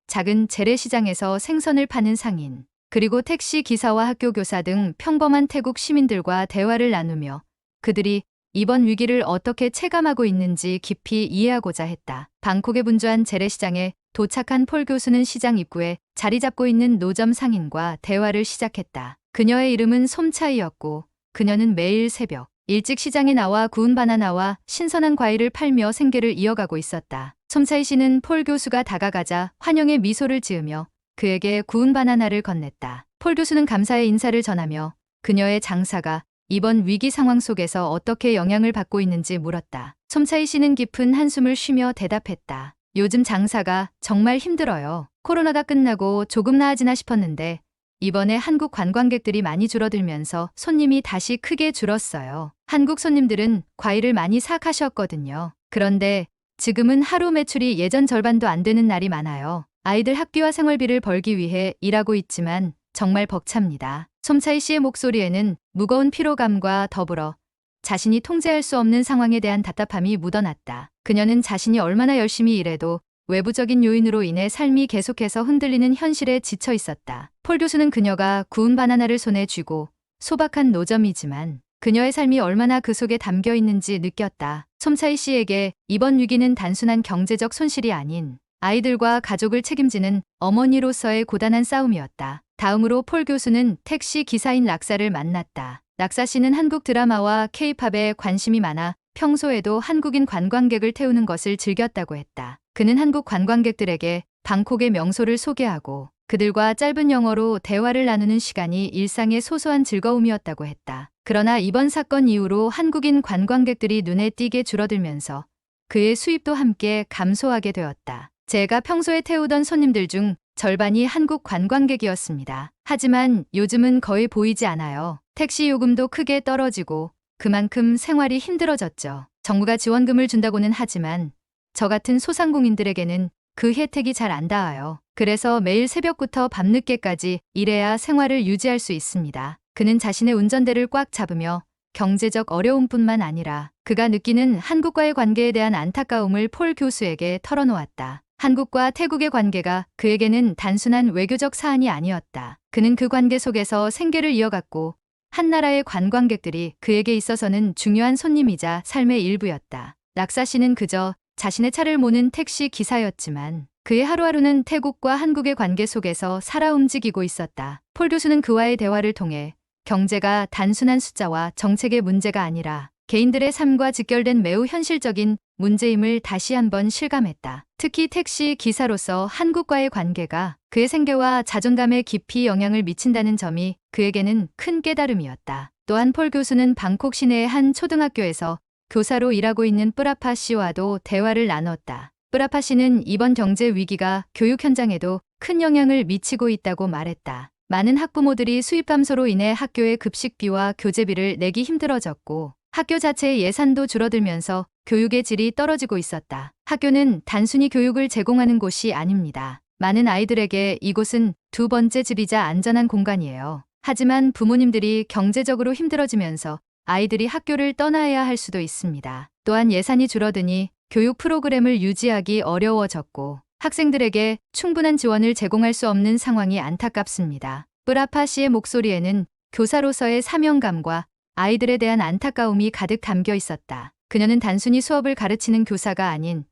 작은 재래시장에서 생선을 파는 상인, 그리고 택시 기사와 학교 교사 등 평범한 태국 시민들과 대화를 나누며 그들이 이번 위기를 어떻게 체감하고 있는지 깊이 이해하고자 했다. 방콕에 분주한 재래시장에 도착한 폴 교수는 시장 입구에 자리 잡고 있는 노점 상인과 대화를 시작했다. 그녀의 이름은 솜차이였고 그녀는 매일 새벽 일찍 시장에 나와 구운 바나나와 신선한 과일을 팔며 생계를 이어가고 있었다. 솜차이 씨는 폴 교수가 다가가자 환영의 미소를 지으며 그에게 구운 바나나를 건넸다. 폴 교수는 감사의 인사를 전하며 그녀의 장사가 이번 위기 상황 속에서 어떻게 영향을 받고 있는지 물었다. 솜차이 씨는 깊은 한숨을 쉬며 대답했다. 요즘 장사가 정말 힘들어요. 코로나가 끝나고 조금 나아지나 싶었는데 이번에 한국 관광객들이 많이 줄어들면서 손님이 다시 크게 줄었어요. 한국 손님들은 과일을 많이 사 가셨거든요. 그런데 지금은 하루 매출이 예전 절반도 안 되는 날이 많아요. 아이들 학비와 생활비를 벌기 위해 일하고 있지만 정말 벅찹니다. 솜차이 씨의 목소리에는 무거운 피로감과 더불어 자신이 통제할 수 없는 상황에 대한 답답함이 묻어났다. 그녀는 자신이 얼마나 열심히 일해도 외부적인 요인으로 인해 삶이 계속해서 흔들리는 현실에 지쳐 있었다. 폴 교수는 그녀가 구운 바나나를 손에 쥐고 소박한 노점이지만 그녀의 삶이 얼마나 그 속에 담겨 있는지 느꼈다. 솜차이 씨에게 이번 위기는 단순한 경제적 손실이 아닌 아이들과 가족을 책임지는 어머니로서의 고단한 싸움이었다. 다음으로 폴 교수는 택시 기사인 락사를 만났다. 락사 씨는 한국 드라마와 K-팝에 관심이 많아 평소에도 한국인 관광객을 태우는 것을 즐겼다고 했다. 그는 한국 관광객들에게 방콕의 명소를 소개하고 그들과 짧은 영어로 대화를 나누는 시간이 일상의 소소한 즐거움이었다고 했다. 그러나 이번 사건 이후로 한국인 관광객들이 눈에 띄게 줄어들면서 그의 수입도 함께 감소하게 되었다. 제가 평소에 태우던 손님들 중 절반이 한국 관광객이었습니다. 하지만 요즘은 거의 보이지 않아요. 택시 요금도 크게 떨어지고 그만큼 생활이 힘들어졌죠. 정부가 지원금을 준다고는 하지만 저 같은 소상공인들에게는 그 혜택이 잘 안 닿아요. 그래서 매일 새벽부터 밤늦게까지 일해야 생활을 유지할 수 있습니다. 그는 자신의 운전대를 꽉 잡으며 경제적 어려움뿐만 아니라 그가 느끼는 한국과의 관계에 대한 안타까움을 폴 교수에게 털어놓았다. 한국과 태국의 관계가 그에게는 단순한 외교적 사안이 아니었다. 그는 그 관계 속에서 생계를 이어갔고 한 나라의 관광객들이 그에게 있어서는 중요한 손님이자 삶의 일부였다. 락사 씨는 그저 자신의 차를 모는 택시 기사였지만 그의 하루하루는 태국과 한국의 관계 속에서 살아 움직이고 있었다. 폴 교수는 그와의 대화를 통해 경제가 단순한 숫자와 정책의 문제가 아니라 개인들의 삶과 직결된 매우 현실적인 문제임을 다시 한번 실감했다. 특히 택시 기사로서 한국과의 관계가 그의 생계와 자존감에 깊이 영향을 미친다는 점이 그에게는 큰 깨달음이었다. 또한 폴 교수는 방콕 시내의 한 초등학교에서 교사로 일하고 있는 뿌라파 씨와도 대화를 나눴다. 뿌라파 씨는 이번 경제 위기가 교육 현장에도 큰 영향을 미치고 있다고 말했다. 많은 학부모들이 수입 감소로 인해 학교의 급식비와 교재비를 내기 힘들어졌고 학교 자체의 예산도 줄어들면서 교육의 질이 떨어지고 있었다. 학교는 단순히 교육을 제공하는 곳이 아닙니다. 많은 아이들에게 이곳은 두 번째 집이자 안전한 공간이에요. 하지만 부모님들이 경제적으로 힘들어지면서 아이들이 학교를 떠나야 할 수도 있습니다. 또한 예산이 줄어드니 교육 프로그램을 유지하기 어려워졌고 학생들에게 충분한 지원을 제공할 수 없는 상황이 안타깝습니다. 뿌라파 씨의 목소리에는 교사로서의 사명감과 아이들에 대한 안타까움이 가득 담겨 있었다. 그녀는 단순히 수업을 가르치는 교사가 아닌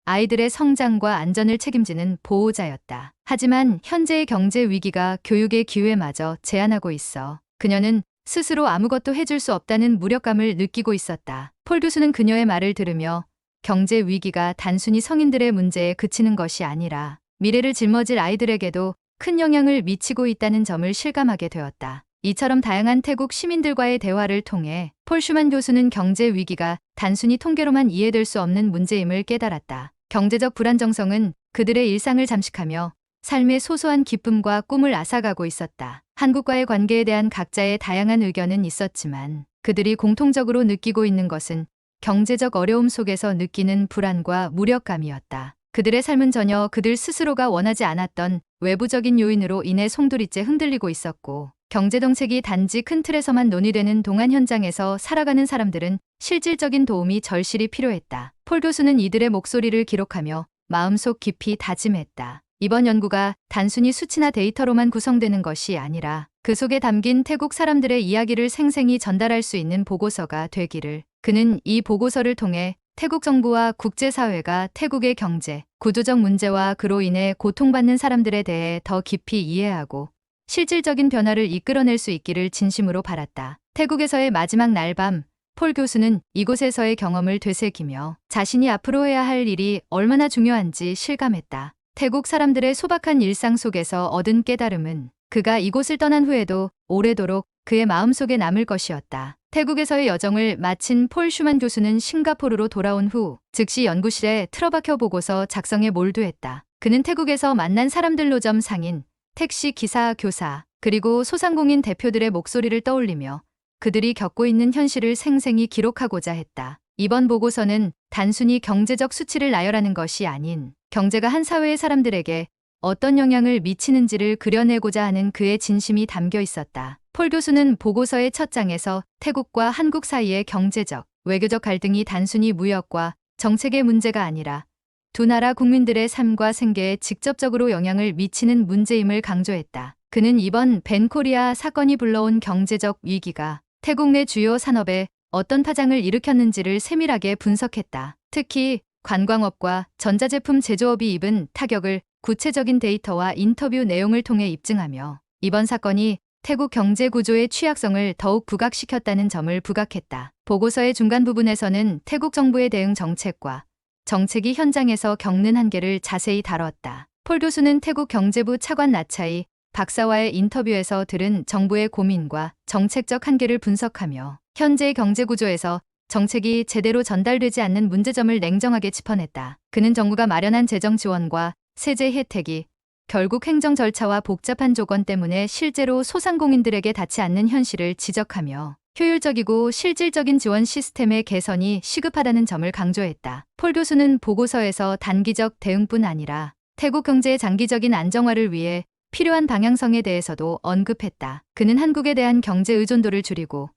아이들의 성장과 안전을 책임지는 보호자였다. 하지만 현재의 경제 위기가 교육의 기회마저 제한하고 있어 그녀는 스스로 아무것도 해줄 수 없다는 무력감을 느끼고 있었다. 폴 교수는 그녀의 말을 들으며 경제 위기가 단순히 성인들의 문제에 그치는 것이 아니라 미래를 짊어질 아이들에게도 큰 영향을 미치고 있다는 점을 실감하게 되었다. 이처럼 다양한 태국 시민들과의 대화를 통해 폴 슈만 교수는 경제 위기가 단순히 통계로만 이해될 수 없는 문제임을 깨달았다. 경제적 불안정성은 그들의 일상을 잠식하며 삶의 소소한 기쁨과 꿈을 앗아가고 있었다. 한국과의 관계에 대한 각자의 다양한 의견은 있었지만 그들이 공통적으로 느끼고 있는 것은 경제적 어려움 속에서 느끼는 불안과 무력감이었다. 그들의 삶은 전혀 그들 스스로가 원하지 않았던 외부적인 요인으로 인해 송두리째 흔들리고 있었고 경제정책이 단지 큰 틀에서만 논의되는 동안 현장에서 살아가는 사람들은 실질적인 도움이 절실히 필요했다. 폴 교수는 이들의 목소리를 기록하며 마음속 깊이 다짐했다. 이번 연구가 단순히 수치나 데이터로만 구성되는 것이 아니라 그 속에 담긴 태국 사람들의 이야기를 생생히 전달할 수 있는 보고서가 되기를. 그는 이 보고서를 통해 태국 정부와 국제사회가 태국의 경제, 구조적 문제와 그로 인해 고통받는 사람들에 대해 더 깊이 이해하고 실질적인 변화를 이끌어낼 수 있기를 진심으로 바랐다. 태국에서의 마지막 날밤, 폴 교수는 이곳에서의 경험을 되새기며 자신이 앞으로 해야 할 일이 얼마나 중요한지 실감했다. 태국 사람들의 소박한 일상 속에서 얻은 깨달음은 그가 이곳을 떠난 후에도 오래도록 그의 마음속에 남을 것이었다. 태국에서의 여정을 마친 폴 슈만 교수는 싱가포르로 돌아온 후 즉시 연구실에 틀어박혀 보고서 작성에 몰두했다. 그는 태국에서 만난 사람들 노점 상인, 택시 기사 교사, 그리고 소상공인 대표들의 목소리를 떠올리며 그들이 겪고 있는 현실을 생생히 기록하고자 했다. 이번 보고서는 단순히 경제적 수치를 나열하는 것이 아닌 경제가 한 사회의 사람들에게 어떤 영향을 미치는지를 그려내고자 하는 그의 진심이 담겨 있었다. 폴 교수는 보고서의 첫 장에서 태국과 한국 사이의 경제적, 외교적 갈등이 단순히 무역과 정책의 문제가 아니라 두 나라 국민들의 삶과 생계에 직접적으로 영향을 미치는 문제임을 강조했다. 그는 이번 벤코리아 사건이 불러온 경제적 위기가 태국 내 주요 산업에 어떤 파장을 일으켰는지를 세밀하게 분석했다. 특히 관광업과 전자제품 제조업이 입은 타격을 구체적인 데이터와 인터뷰 내용을 통해 입증하며 이번 사건이 태국 경제 구조의 취약성을 더욱 부각시켰다는 점을 부각했다. 보고서의 중간 부분에서는 태국 정부의 대응 정책과 정책이 현장에서 겪는 한계를 자세히 다뤘다. 폴 교수는 태국 경제부 차관 나차이 박사와의 인터뷰에서 들은 정부의 고민과 정책적 한계를 분석하며 현재의 경제 구조에서 정책이 제대로 전달되지 않는 문제점을 냉정하게 짚어냈다. 그는 정부가 마련한 재정 지원과 세제 혜택이 결국 행정 절차와 복잡한 조건 때문에 실제로 소상공인들에게 닿지 않는 현실을 지적하며 효율적이고 실질적인 지원 시스템의 개선이 시급하다는 점을 강조했다. 폴 교수는 보고서에서 단기적 대응뿐 아니라 태국 경제의 장기적인 안정화를 위해 필요한 방향성에 대해서도 언급했다. 그는 한국에 대한 경제 의존도를 줄이고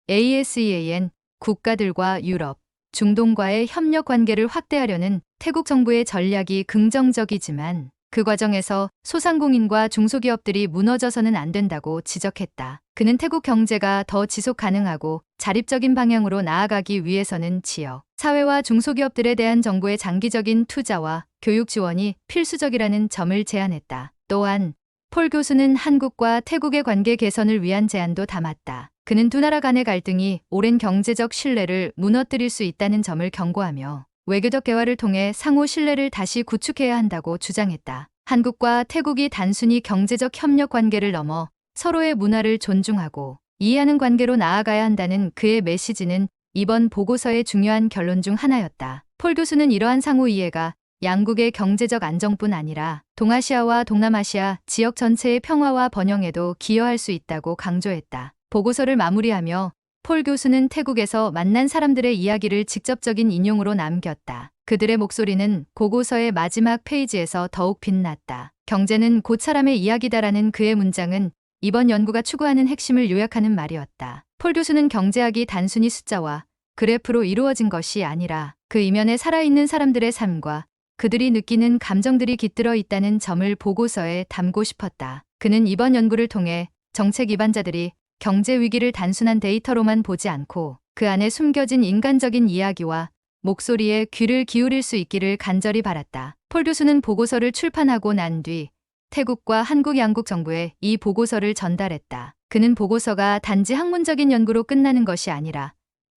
ASEAN 국가들과 유럽, 중동과의 협력 관계를 확대하려는 태국 정부의 전략이 긍정적이지만 그 과정에서 소상공인과 중소기업들이 무너져서는 안 된다고 지적했다. 그는 태국 경제가 더 지속 가능하고 자립적인 방향으로 나아가기 위해서는 지역, 사회와 중소기업들에 대한 정부의 장기적인 투자와 교육 지원이 필수적이라는 점을 제안했다. 또한 폴 교수는 한국과 태국의 관계 개선을 위한 제안도 담았다. 그는 두 나라 간의 갈등이 오랜 경제적 신뢰를 무너뜨릴 수 있다는 점을 경고하며 외교적 대화를 통해 상호 신뢰를 다시 구축해야 한다고 주장했다. 한국과 태국이 단순히 경제적 협력 관계를 넘어 서로의 문화를 존중하고 이해하는 관계로 나아가야 한다는 그의 메시지는 이번 보고서의 중요한 결론 중 하나였다. 폴 교수는 이러한 상호 이해가 양국의 경제적 안정뿐 아니라 동아시아와 동남아시아 지역 전체의 평화와 번영에도 기여할 수 있다고 강조했다. 보고서를 마무리하며 폴 교수는 태국에서 만난 사람들의 이야기를 직접적인 인용으로 남겼다. 그들의 목소리는 보고서의 마지막 페이지에서 더욱 빛났다. 경제는 곧 사람의 이야기다라는 그의 문장은 이번 연구가 추구하는 핵심을 요약하는 말이었다. 폴 교수는 경제학이 단순히 숫자와 그래프로 이루어진 것이 아니라 그 이면에 살아있는 사람들의 삶과 그들이 느끼는 감정들이 깃들어 있다는 점을 보고서에 담고 싶었다. 그는 이번 연구를 통해 정책 입안자들이 경제 위기를 단순한 데이터로만 보지 않고 그 안에 숨겨진 인간적인 이야기와 목소리에 귀를 기울일 수 있기를 간절히 바랐다. 폴 교수는 보고서를 출판하고 난 뒤 태국과 한국 양국 정부에 이 보고서를 전달했다. 그는 보고서가 단지 학문적인 연구로 끝나는 것이 아니라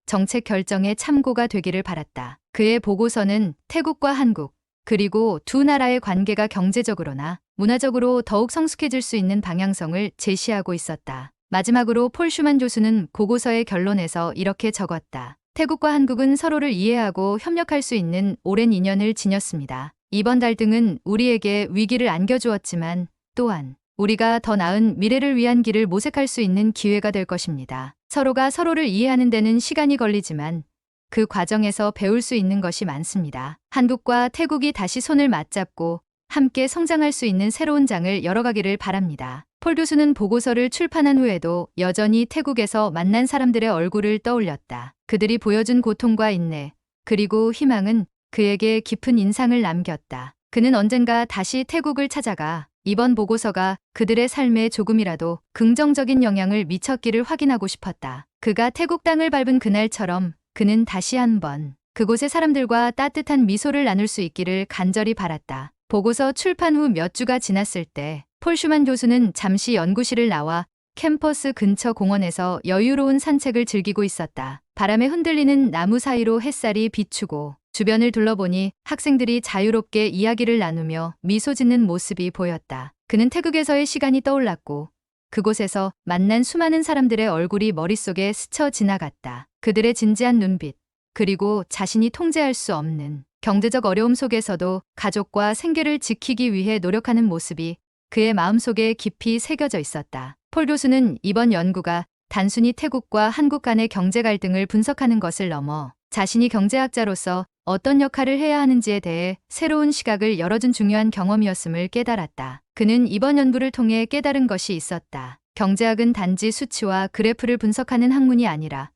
정책 결정의 참고가 되기를 바랐다. 그의 보고서는 태국과 한국, 그리고 두 나라의 관계가 경제적으로나 문화적으로 더욱 성숙해질 수 있는 방향성을 제시하고 있었다. 마지막으로 폴 슈만 교수는 보고서의 결론에서 이렇게 적었다. 태국과 한국은 서로를 이해하고 협력할 수 있는 오랜 인연을 지녔습니다. 이번 갈등은 우리에게 위기를 안겨주었지만 또한 우리가 더 나은 미래를 위한 길을 모색할 수 있는 기회가 될 것입니다. 서로가 서로를 이해하는 데는 시간이 걸리지만 그 과정에서 배울 수 있는 것이 많습니다. 한국과 태국이 다시 손을 맞잡고 함께 성장할 수 있는 새로운 장을 열어가기를 바랍니다. 폴 교수는 보고서를 출판한 후에도 여전히 태국에서 만난 사람들의 얼굴을 떠올렸다. 그들이 보여준 고통과 인내, 그리고 희망은 그에게 깊은 인상을 남겼다. 그는 언젠가 다시 태국을 찾아가 이번 보고서가 그들의 삶에 조금이라도 긍정적인 영향을 미쳤기를 확인하고 싶었다. 그가 태국 땅을 밟은 그날처럼 그는 다시 한번 그곳의 사람들과 따뜻한 미소를 나눌 수 있기를 간절히 바랐다. 보고서 출판 후 몇 주가 지났을 때 폴 슈만 교수는 잠시 연구실을 나와 캠퍼스 근처 공원에서 여유로운 산책을 즐기고 있었다. 바람에 흔들리는 나무 사이로 햇살이 비추고 주변을 둘러보니 학생들이 자유롭게 이야기를 나누며 미소 짓는 모습이 보였다. 그는 태국에서의 시간이 떠올랐고 그곳에서 만난 수많은 사람들의 얼굴이 머릿속에 스쳐 지나갔다. 그들의 진지한 눈빛, 그리고 자신이 통제할 수 없는 경제적 어려움 속에서도 가족과 생계를 지키기 위해 노력하는 모습이 그의 마음속에 깊이 새겨져 있었다. 폴 교수는 이번 연구가 단순히 태국과 한국 간의 경제 갈등을 분석하는 것을 넘어 자신이 경제학자로서 어떤 역할을 해야 하는지에 대해 새로운 시각을 열어준 중요한 경험이었음을 깨달았다. 그는 이번 연구를 통해 깨달은 것이 있었다. 경제학은 단지 수치와 그래프를 분석하는 학문이 아니라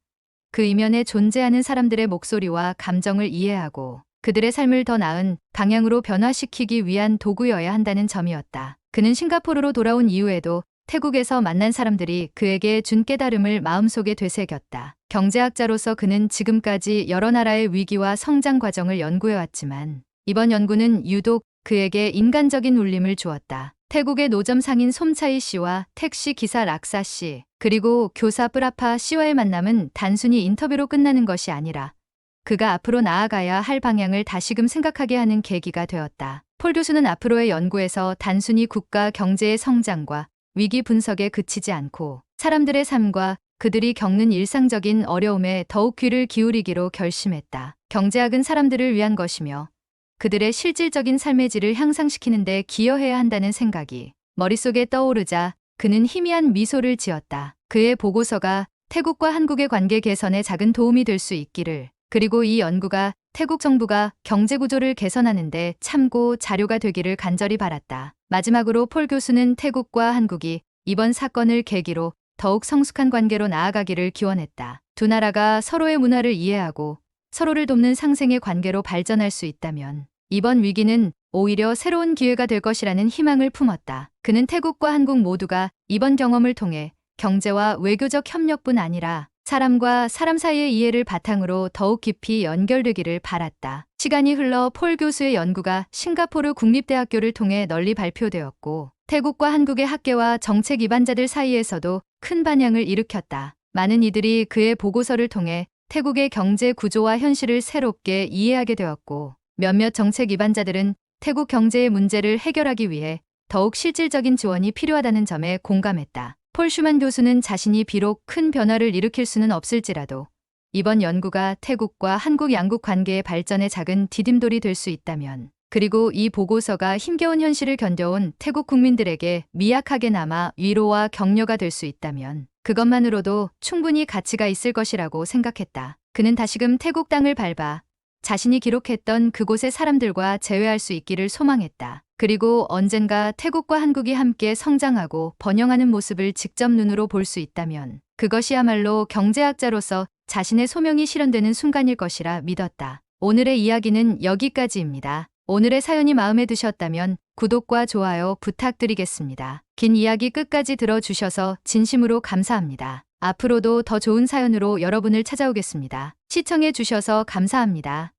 그 이면에 존재하는 사람들의 목소리와 감정을 이해하고 그들의 삶을 더 나은 방향으로 변화시키기 위한 도구여야 한다는 점이었다. 그는 싱가포르로 돌아온 이후에도 태국에서 만난 사람들이 그에게 준 깨달음을 마음속에 되새겼다. 경제학자로서 그는 지금까지 여러 나라의 위기와 성장 과정을 연구해왔지만 이번 연구는 유독 그에게 인간적인 울림을 주었다. 태국의 노점 상인 솜차이 씨와 택시 기사 락사 씨, 그리고 교사 뿌라파 씨와의 만남은 단순히 인터뷰로 끝나는 것이 아니라 그가 앞으로 나아가야 할 방향을 다시금 생각하게 하는 계기가 되었다. 폴 교수는 앞으로의 연구에서 단순히 국가 경제의 성장과 위기 분석에 그치지 않고 사람들의 삶과 그들이 겪는 일상적인 어려움에 더욱 귀를 기울이기로 결심했다. 경제학은 사람들을 위한 것이며 그들의 실질적인 삶의 질을 향상시키는 데 기여해야 한다는 생각이 머릿속에 떠오르자 그는 희미한 미소를 지었다. 그의 보고서가 태국과 한국의 관계 개선에 작은 도움이 될 수 있기를, 그리고 이 연구가 태국 정부가 경제 구조를 개선하는 데 참고 자료가 되기를 간절히 바랐다. 마지막으로 폴 교수는 태국과 한국이 이번 사건을 계기로 더욱 성숙한 관계로 나아가기를 기원했다. 두 나라가 서로의 문화를 이해하고 서로를 돕는 상생의 관계로 발전할 수 있다면 이번 위기는 오히려 새로운 기회가 될 것이라는 희망을 품었다. 그는 태국과 한국 모두가 이번 경험을 통해 경제와 외교적 협력뿐 아니라 사람과 사람 사이의 이해를 바탕으로 더욱 깊이 연결되기를 바랐다. 시간이 흘러 폴 교수의 연구가 싱가포르 국립대학교를 통해 널리 발표되었고 태국과 한국의 학계와 정책 입안자들 사이에서도 큰 반향을 일으켰다. 많은 이들이 그의 보고서를 통해 태국의 경제 구조와 현실을 새롭게 이해하게 되었고 몇몇 정책 입안자들은 태국 경제의 문제를 해결하기 위해 더욱 실질적인 지원이 필요하다는 점에 공감했다. 폴 슈만 교수는 자신이 비록 큰 변화를 일으킬 수는 없을지라도 이번 연구가 태국과 한국 양국 관계의 발전에 작은 디딤돌이 될 수 있다면, 그리고 이 보고서가 힘겨운 현실을 견뎌온 태국 국민들에게 미약하게나마 위로와 격려가 될 수 있다면 그것만으로도 충분히 가치가 있을 것이라고 생각했다. 그는 다시금 태국 땅을 밟아 자신이 기록했던 그곳의 사람들과 재회할 수 있기를 소망했다. 그리고 언젠가 태국과 한국이 함께 성장하고 번영하는 모습을 직접 눈으로 볼 수 있다면 그것이야말로 경제학자로서 자신의 소명이 실현되는 순간일 것이라 믿었다. 오늘의 이야기는 여기까지입니다. 오늘의 사연이 마음에 드셨다면 구독과 좋아요 부탁드리겠습니다. 긴 이야기 끝까지 들어주셔서 진심으로 감사합니다. 앞으로도 더 좋은 사연으로 여러분을 찾아오겠습니다. 시청해 주셔서 감사합니다.